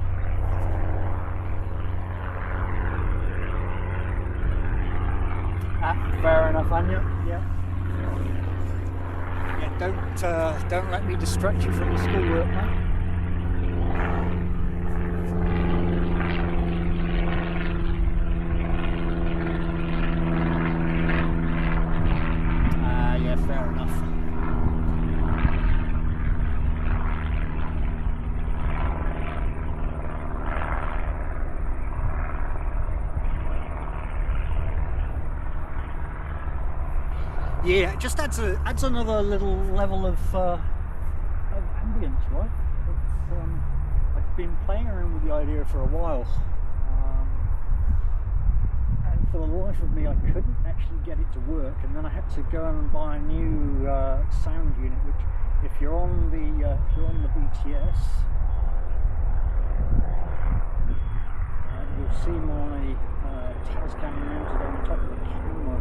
Fair enough, Anya. Yeah. Yeah. Don't let me distract you from your schoolwork, mate. Yeah. Fair enough. Yeah, it just adds another little level of ambience, right? I've been playing around with the idea for a while, and for the life of me, I couldn't actually get it to work. And then I had to go and buy a new sound unit. Which, if you're on the BTS, you'll see my Tascam mounted on top of the camera.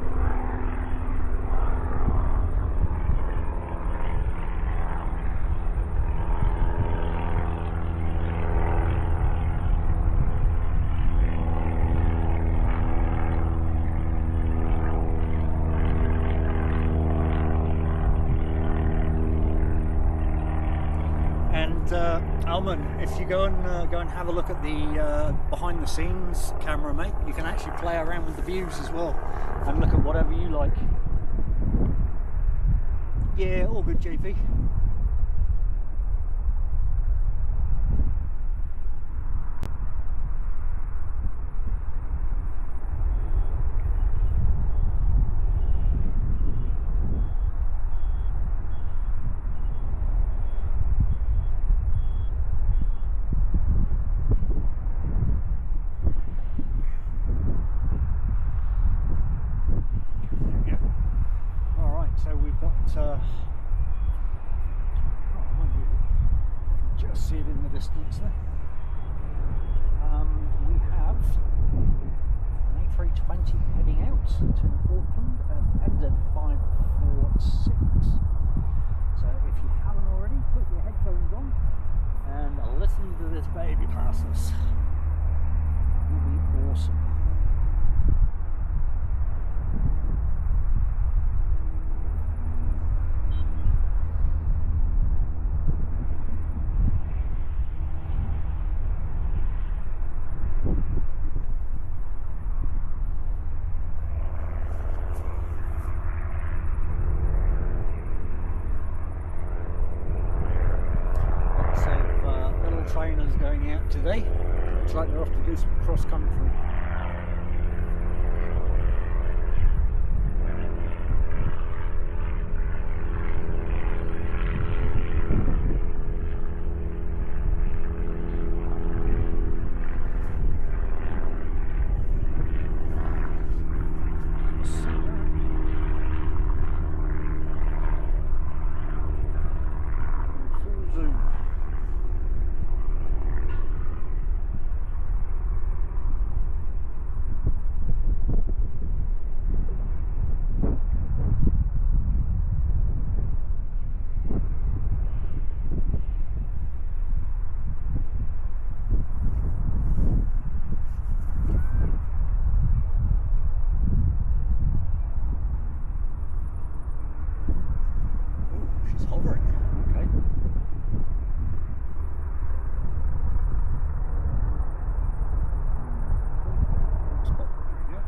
Elman, if you go and have a look at the behind the scenes camera, mate, you can actually play around with the views as well and look at whatever you like. Yeah, all good, JP. oh, just see it in the distance there. We have an A320 heading out to Auckland at NZ546. So if you haven't already, put your headphones on and listen to this baby pass us. It will be awesome. Trainers going out today. Looks like they're off to do some cross country. Full zoom. She's hovering. Okay. Spot. There we go.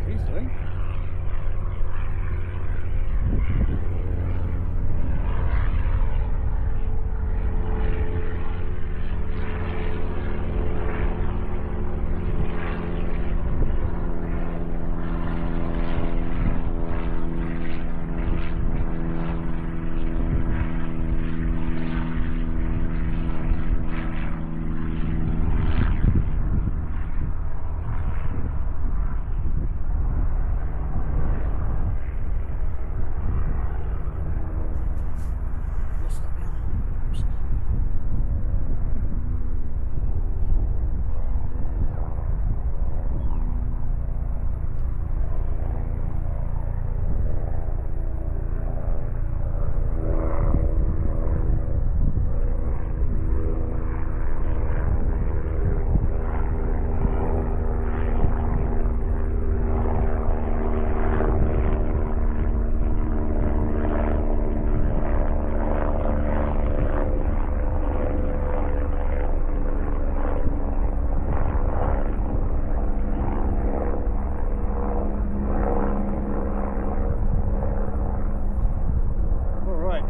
She's doing.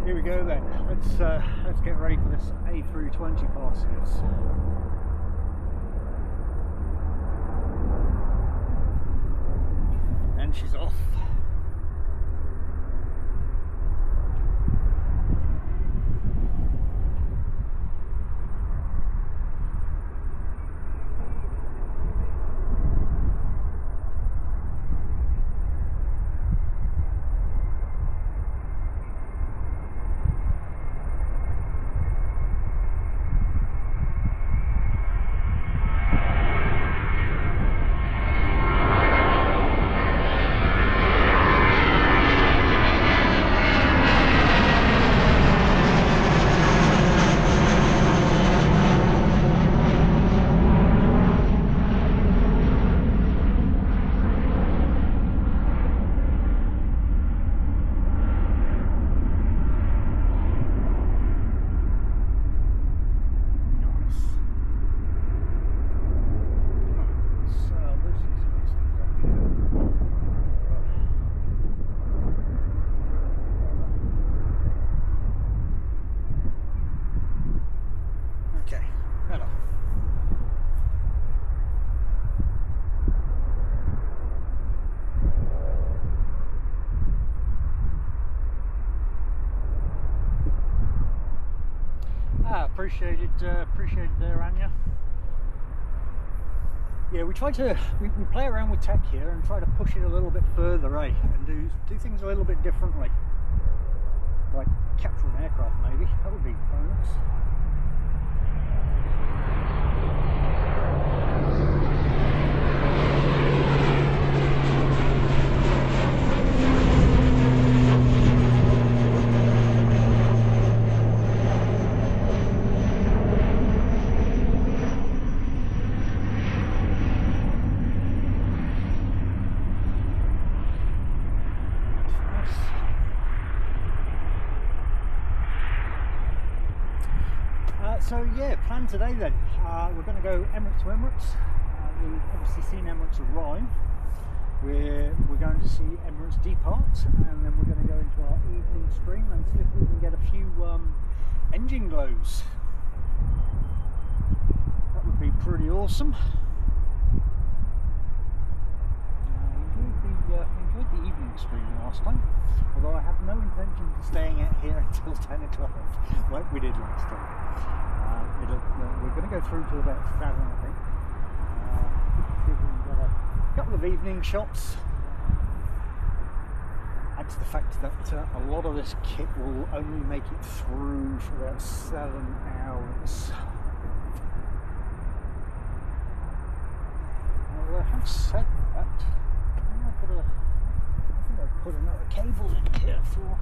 Here we go then. Let's get ready for this A320 passes. And she's off. Appreciated there, Anya. Yeah, we try to we play around with tech here and try to push it a little bit further, and do things a little bit differently. Like capture an aircraft, maybe that would be bonus. So yeah, plan today then. We're going to go Emirates to Emirates. We've obviously seen Emirates arrive. We're going to see Emirates depart, and then we're going to go into our evening stream and see if we can get a few engine glows. That would be pretty awesome. We enjoyed the evening stream last time, although I have no intention of staying out here until 10 o'clock like we did last time. We're going to go through to about 7, I think. See if we can get a couple of evening shots. Add to the fact that a lot of this kit will only make it through for about 7 hours. Well, I have said that. I think I've put another cable in here for.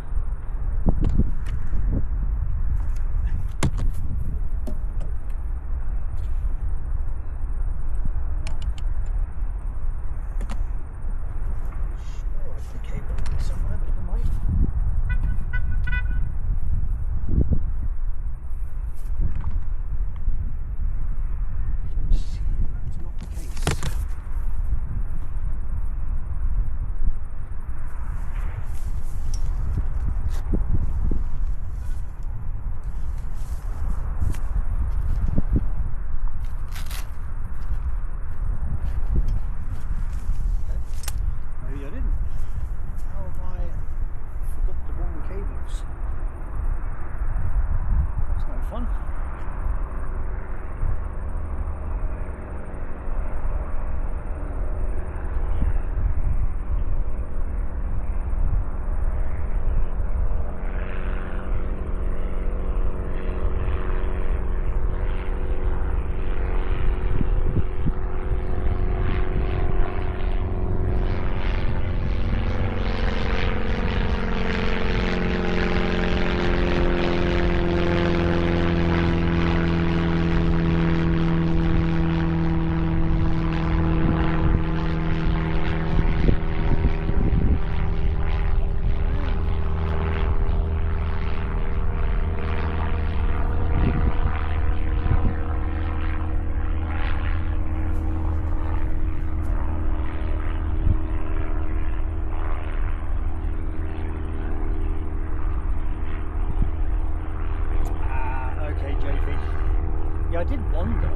I did wonder.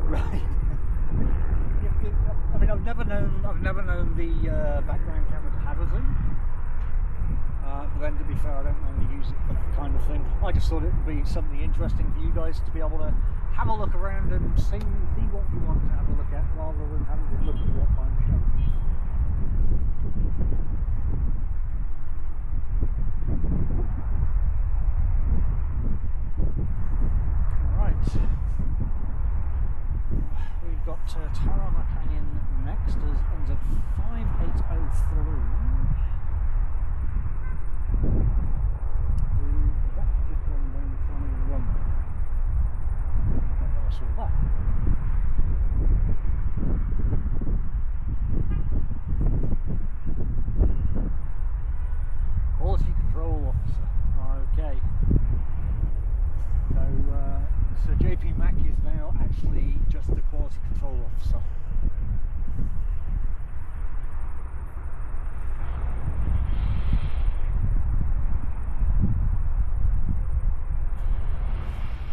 Right. I mean, I've never known the background camera to have a zoom. But then, to be fair, I don't normally use it for that kind of thing. I just thought it would be something interesting for you guys to be able to have a look around and see what you want to have a look at, rather than having to look at what I'm showing you. We've got Tarama Canyon next, as ends at 5803. That's just one down the front of the runway. I saw that. Quality control officer. Okay. So JP Mac is now actually just the quality control officer.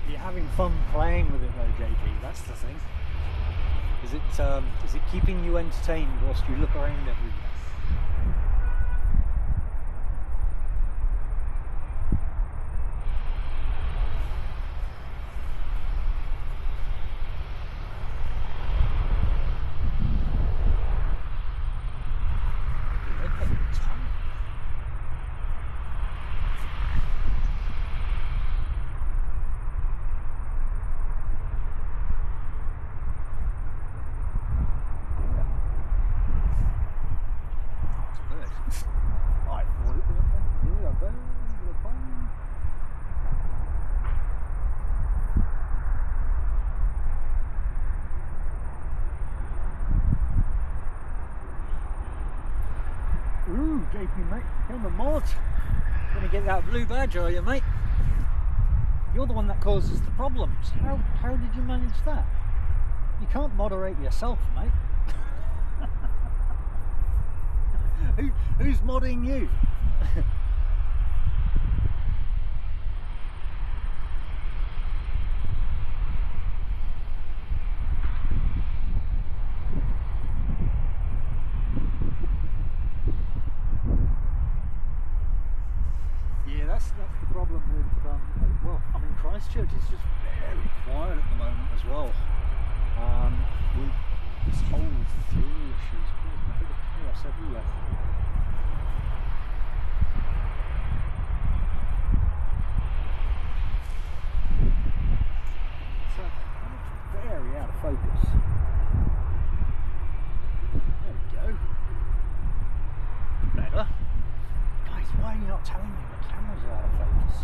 You're having fun playing with it though, JP, that's the thing. Is it keeping you entertained whilst you look around everywhere? Ooh, JP mate, come on mod. Gonna get that blue badge, are you mate? You're the one that causes the problems. How did you manage that? You can't moderate yourself, mate. Who's modding you? Yeah, that's the problem with well, I mean Christchurch is just very quiet at the moment as well. With this whole fuel issue is causing a bit of chaos everywhere. So I'm very out of focus. There we go. Better. Guys, why are you not telling me the cameras are out of focus?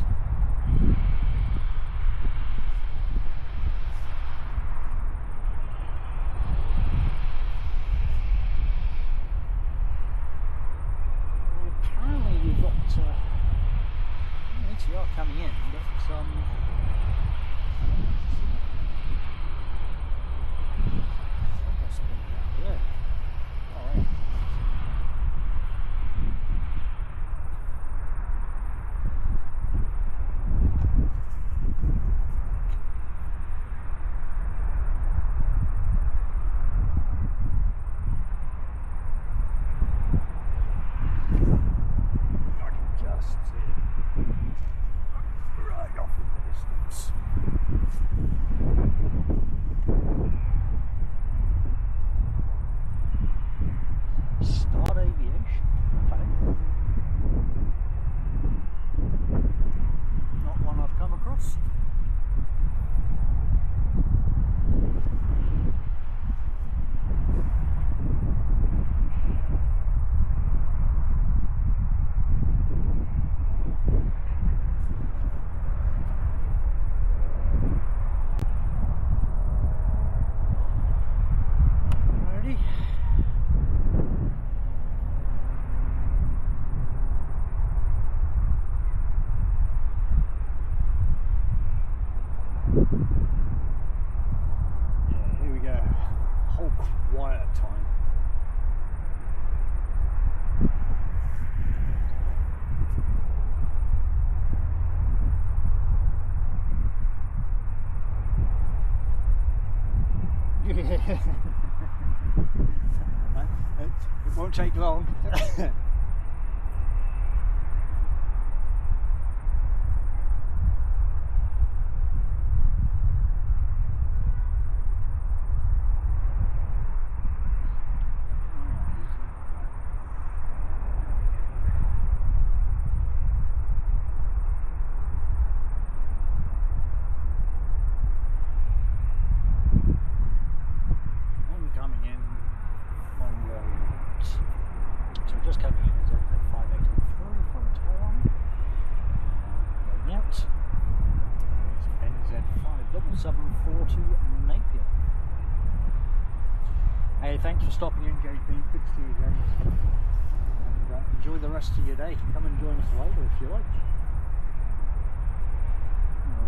Well, apparently we've got ATR coming in, but yeah. All right. It won't take long. Hey, thanks for stopping in, JP. Good to see you again. And enjoy the rest of your day. Come and join us later if you like.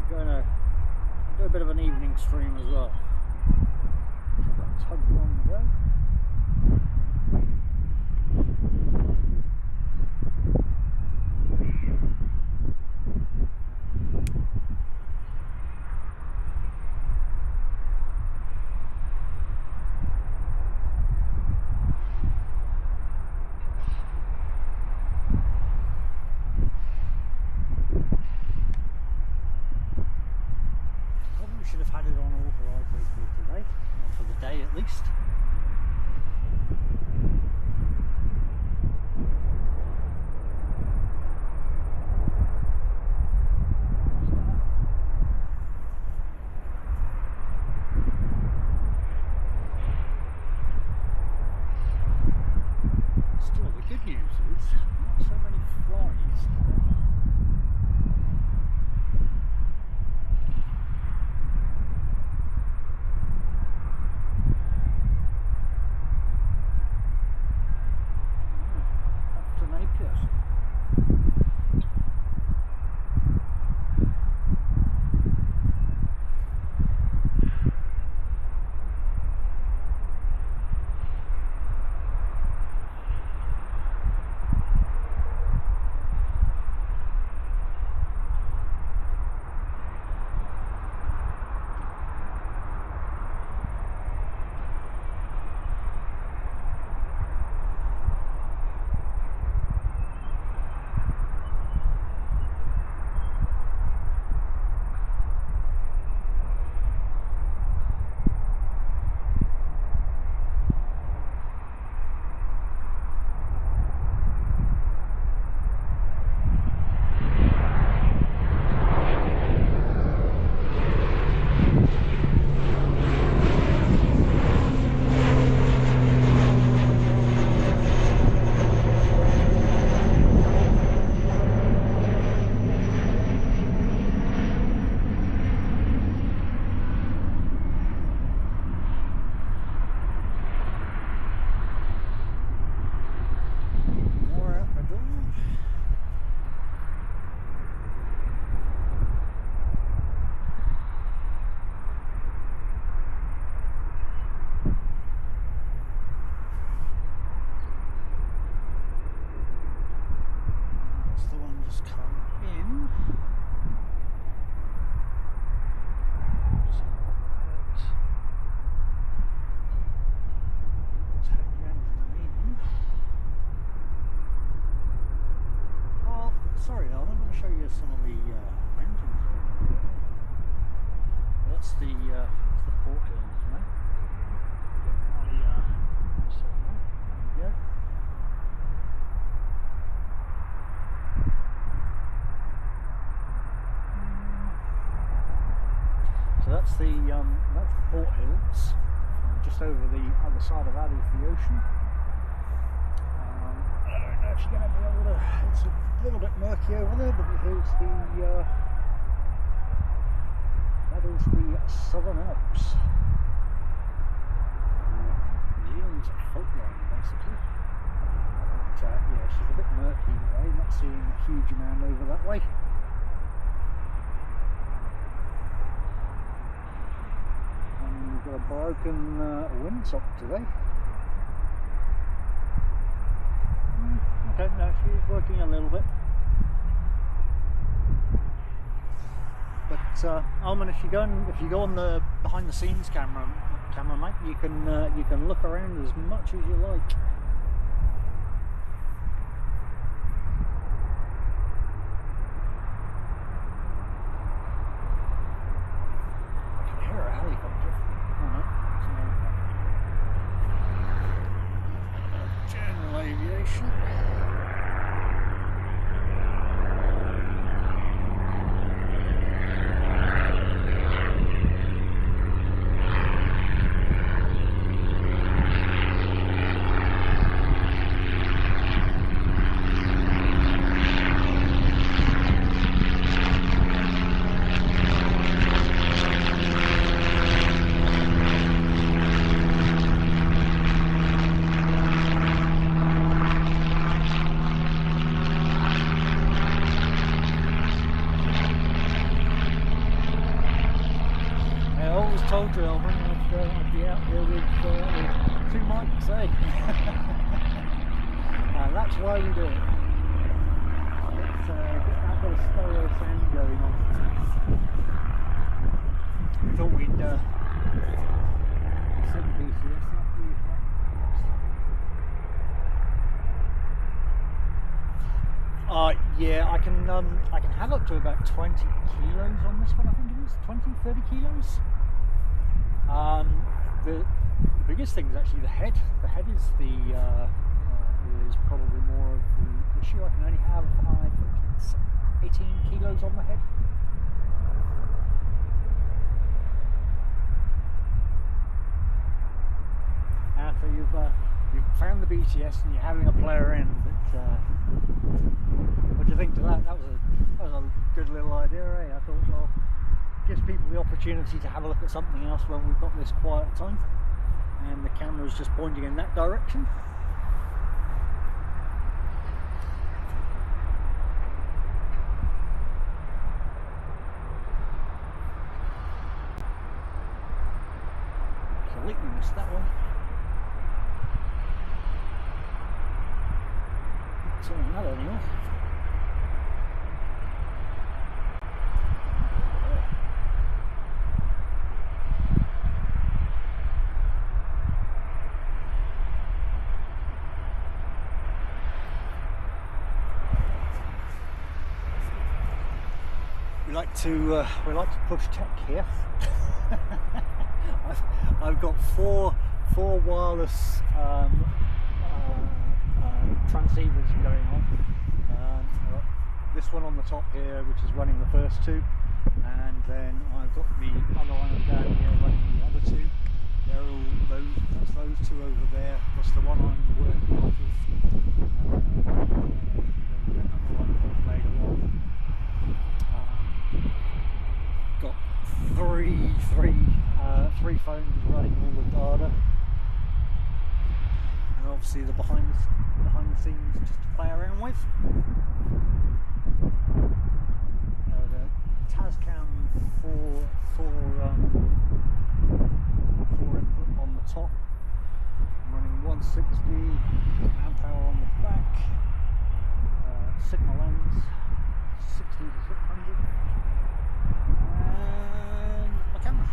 We're going to do a bit of an evening stream as well. Got a tug on the go. Should have had it on auto today, for the day at least. Still, the good news is not so many flies. Yes. Sorry, Alan, I'm going to show you some of the mountains. That's the Port Hills, mate. Yeah. So that's the Port Hills. Just over the other side of that is the ocean. I don't know if you're going to be able to. It's a little bit murky over there, but here's the. That is the Southern Alps. New Zealand's fault line, basically. But yeah, she's a bit murky anyway. Not seeing a huge amount over that way. We've got a broken windsock today. Okay, no, she's working a little bit. But Alman, if you go on the behind the scenes camera, mate, you can look around as much as you like. Told you, Elvin, I'd be out here with 2 mics, eh? And that's why we do it. Get that bit of stereo sound going on. We thought we'd set the BTS up. Yeah, I can have up to about 20 kilos on this one. I think it is 20-30 kilos. The biggest thing is actually the head. The head is is probably more of the issue. I can only have, I think it's 18 kilos on the head. So you've found the BTS and you're having a play around with it. What do you think to that? That was a good little idea, eh? I thought, well, gives people the opportunity to have a look at something else when we've got this quiet time, and the camera's just pointing in that direction. that one. Not seeing that anymore. We like to push tech here. I've got four wireless transceivers going on. I've got this one on the top here, which is running the first two, and then I've got the other one down here running the other two. They're all that's those two over there, plus the one I'm working off of. Another one later on. Got three phones running all the data, and obviously the behind the scenes just to play around with. The Tascam 4 input on the top. I'm running 160 amp hour on the back. Signal lens 60 to 600. And my camera.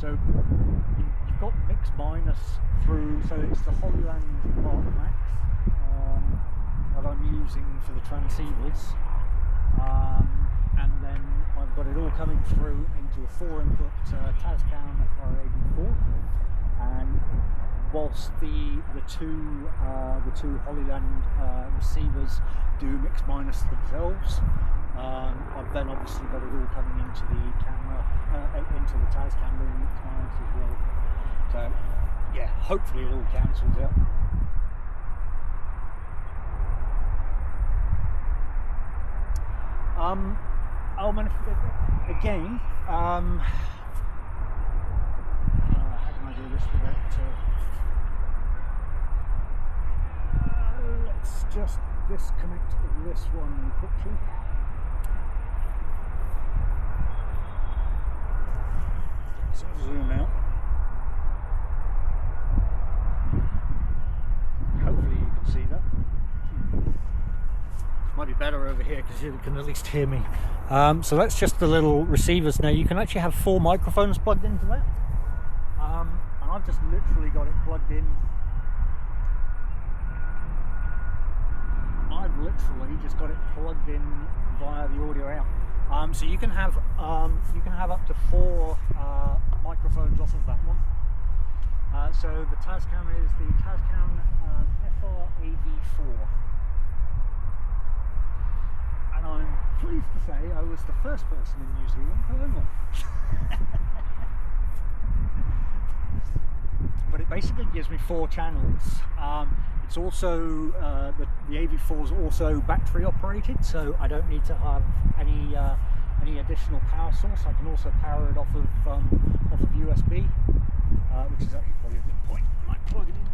So you've got mix minus through, so it's the Hollyland Mark Max that I'm using for the transceivers, and then I've got it all coming through into a 4 input Tascam FR84, and whilst the two Hollyland receivers do mix minus themselves, I've then obviously got it all coming into the camera, into the Tascam doing mix minus as well. So yeah, hopefully it all cancels out. Again, how can I do this without? Let's just disconnect this one quickly. So zoom out. Hopefully you can see that. Might be better over here because you can at least hear me. So that's just the little receivers. Now you can actually have 4 microphones plugged into that. And I've just literally got it plugged in. I've literally just got it plugged in via the audio out. So you can have up to 4 microphones off of that one. So the Tascam is the Tascam FR84, and I'm pleased to say I was the first person in New Zealand to own one. But it basically gives me 4 channels. It's also the AV4 is also battery operated, so I don't need to have any additional power source. I can also power it off of USB, which is actually probably a good point. I might plug it in now.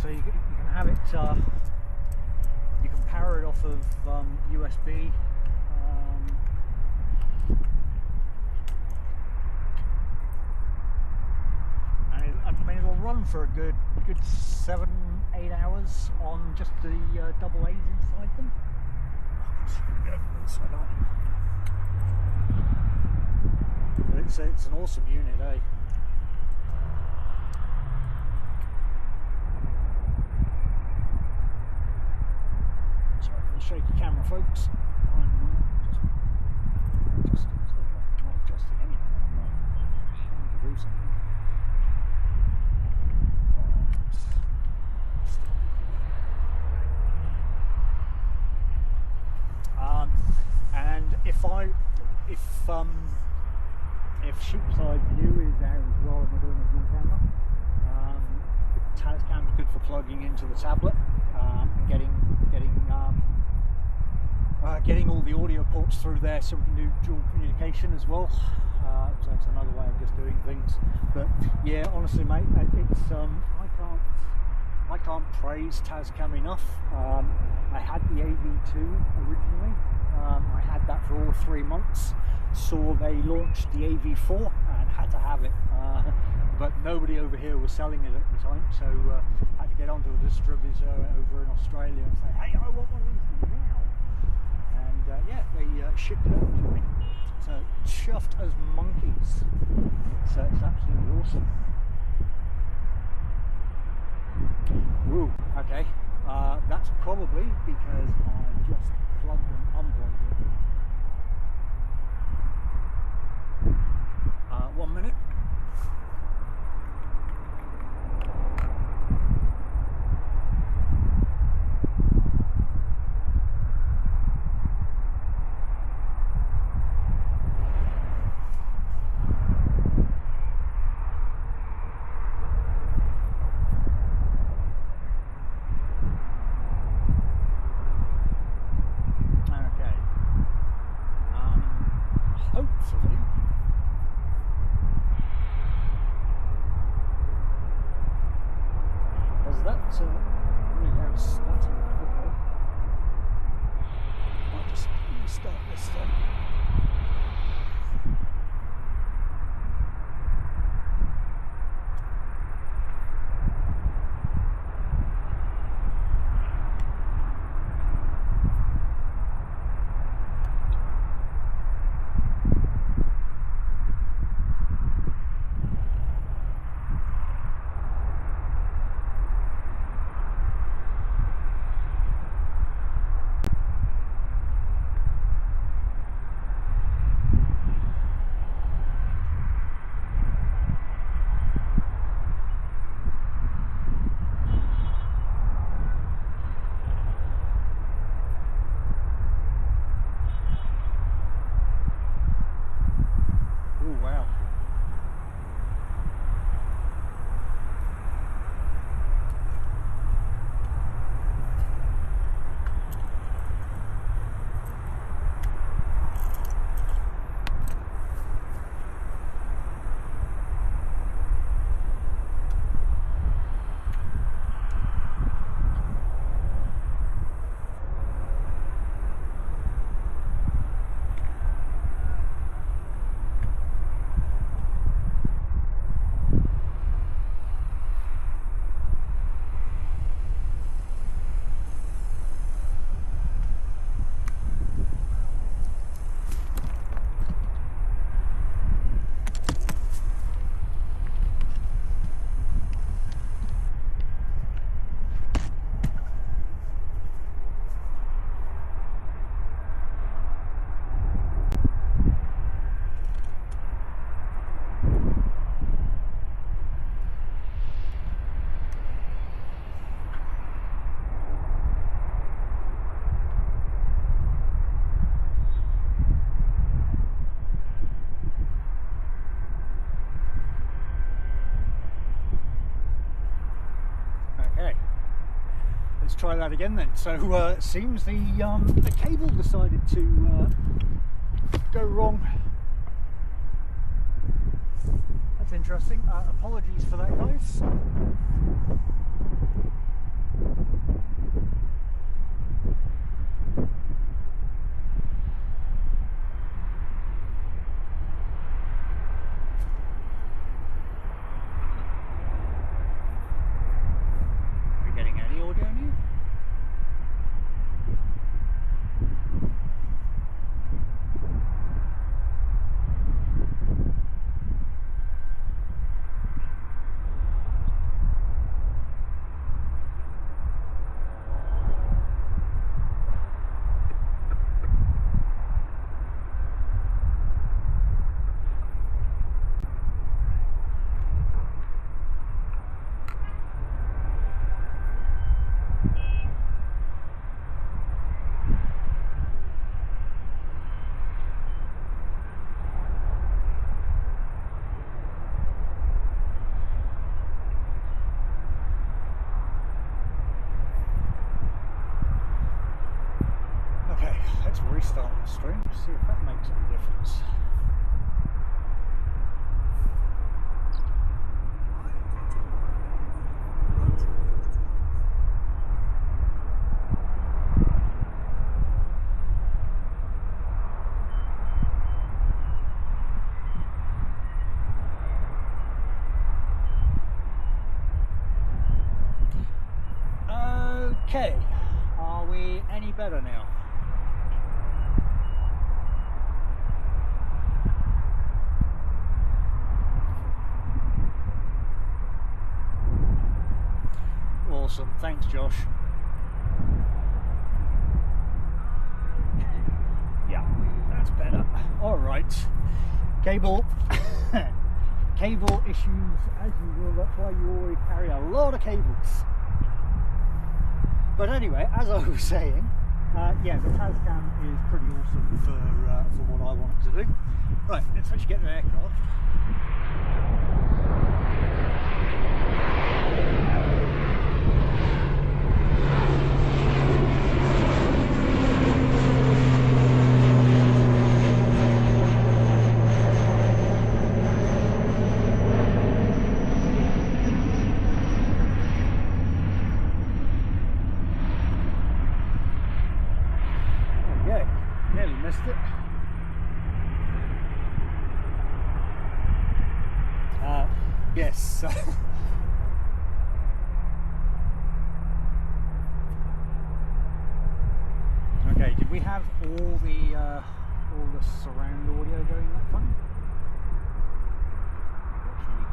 So you can have it. You can power it off of USB. It'll run for a good 7-8 hours on just the double A's inside them. But it's an awesome unit, eh? Sorry for the shaky camera, folks. I'm just not adjusting anything. I'm trying to do something. And if sheep's eye view is there as well, and we're doing a dual camera, the Tascam is good for plugging into the tablet and getting all the audio ports through there, so we can do dual communication as well. So it's another way of just doing things. But yeah, honestly, mate, it's I I can't praise Tascam enough. I had the AV2 originally. I had that for all 3 months. Saw they launched the AV4 and had to have it. But nobody over here was selling it at the time, so had to get onto a distributor over in Australia and say, hey, I want one of these now. And yeah, they shipped it over to me. So chuffed as monkeys. So it's absolutely awesome. Woo, okay. That's probably because I just plugged and unplugged it. 1 minute. Hopefully does that really go static? Okay, I'll just restart this then. Let's try that again then. So it seems the cable decided to go wrong. That's interesting. Apologies for that, guys. Let's restart the stream, see if that makes any difference. awesome. Thanks, Josh. Yeah, that's better. All right. Cable. Cable issues as usual. That's why you always carry a lot of cables. But anyway, as I was saying, yeah, the Tascam is pretty awesome for what I want it to do. Right, let's actually get the aircraft. Missed it. Yes. Okay. Did we have all the surround audio going that time? Actually,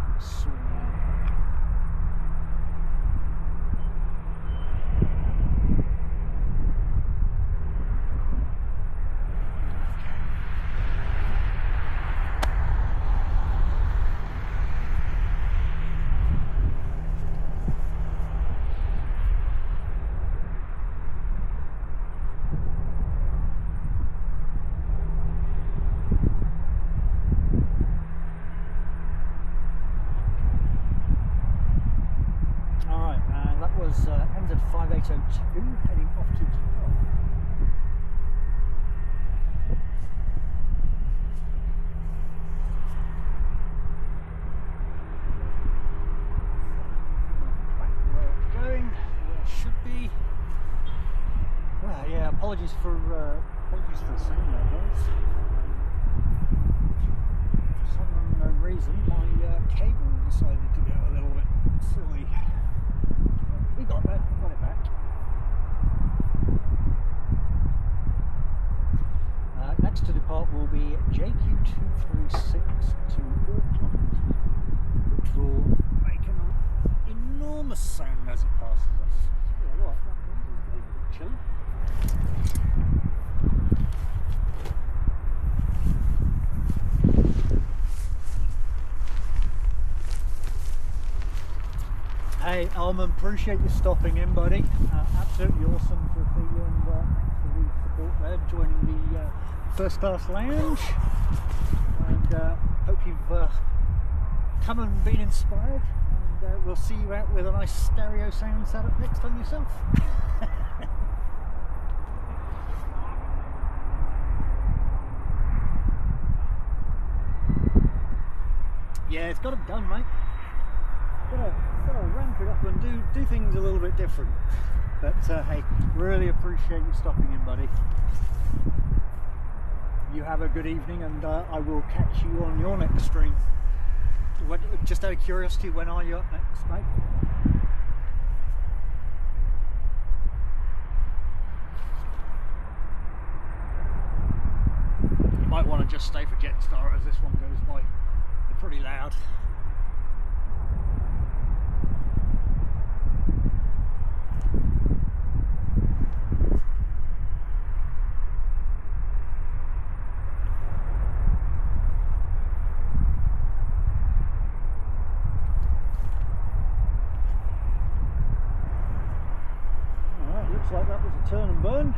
saw ended 5802, heading off to 12. Back where it's going, where it should be. Well, yeah, apologies for the sound there, guys. For some unknown reason, my cable decided to go a little bit silly. We got it back. Next to depart will be JQ236 to Auckland, which will make an enormous sound as it passes us. Yeah, right, that wind is going a bit chilly. Hey, Alman, appreciate you stopping in, buddy. Absolutely awesome to see you, and thanks for the support there, joining the first class lounge. And hope you've come and been inspired. And we'll see you out with a nice stereo sound setup next time yourself. Yeah, it's got to be done, mate. Gotta ramp it up and do things a little bit different. But hey, really appreciate you stopping in, buddy. You have a good evening, and I will catch you on your next stream. Just out of curiosity, when are you up next, mate? You might want to just stay for Jetstar as this one goes by. They're pretty loud. Looks like that was a turn and burn.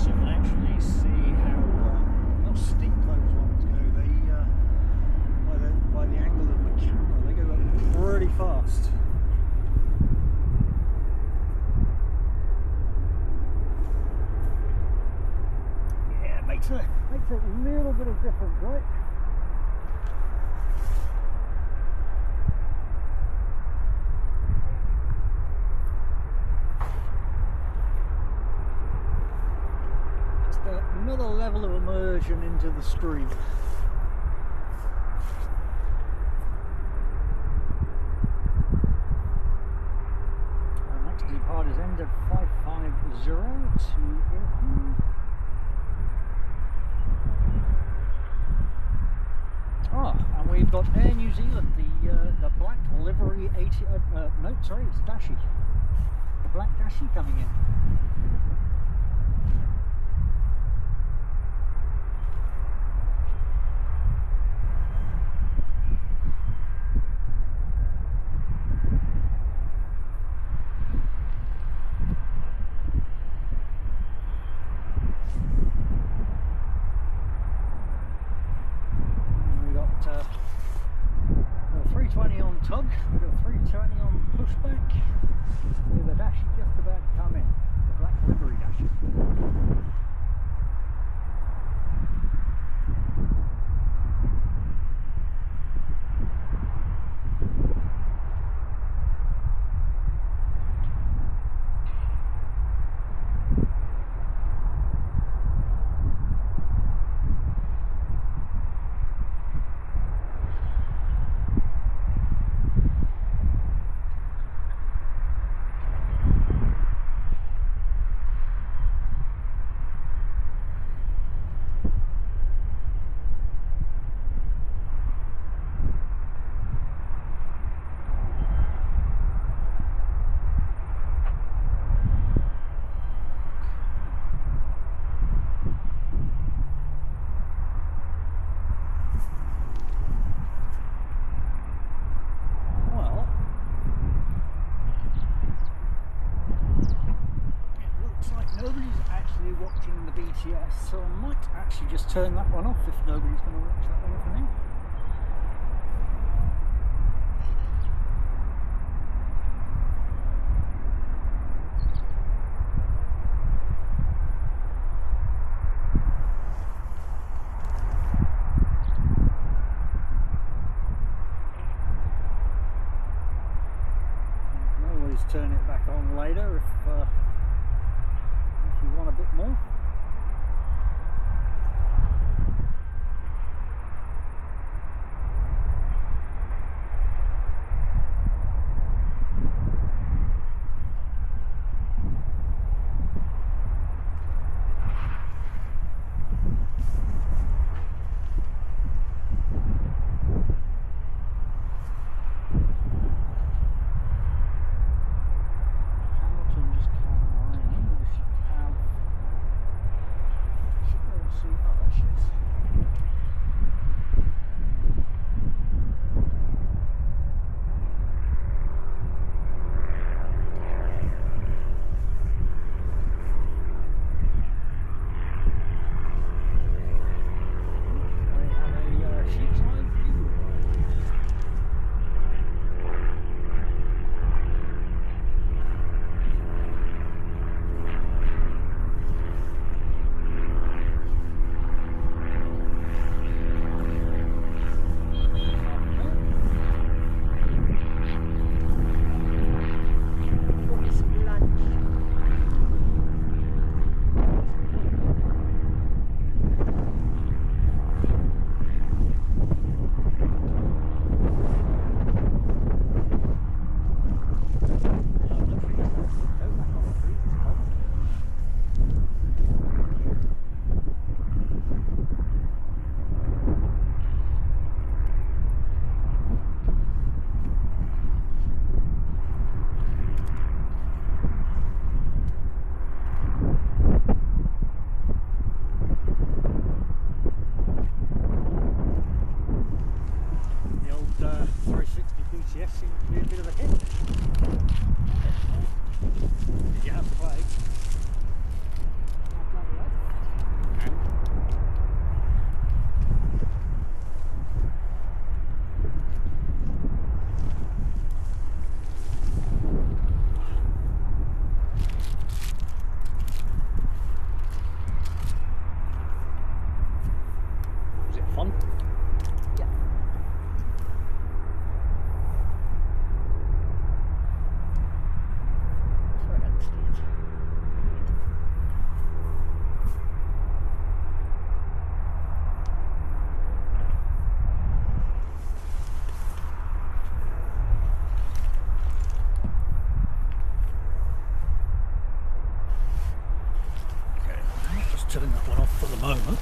so you can actually see how steep those ones go. They, by the angle of the camera, they go up pretty fast. Yeah, it makes a little bit of difference, right? Another level of immersion into the stream. Next depart is ended 550 to inbound. And we've got Air New Zealand, the black livery 80. No, sorry, it's Dashi. The black Dashi coming in. We've got 320 on tug, we've got 320 on pushback, with a Dashi just about to come in, the black livery Dashi. Watching the BTS, so I might actually just turn that one off if nobody's going to watch that one for me. You can always turn it back on later if you want a bit more. BTS seems to be a bit of a hit. Did you have to play? turn that one off for the moment.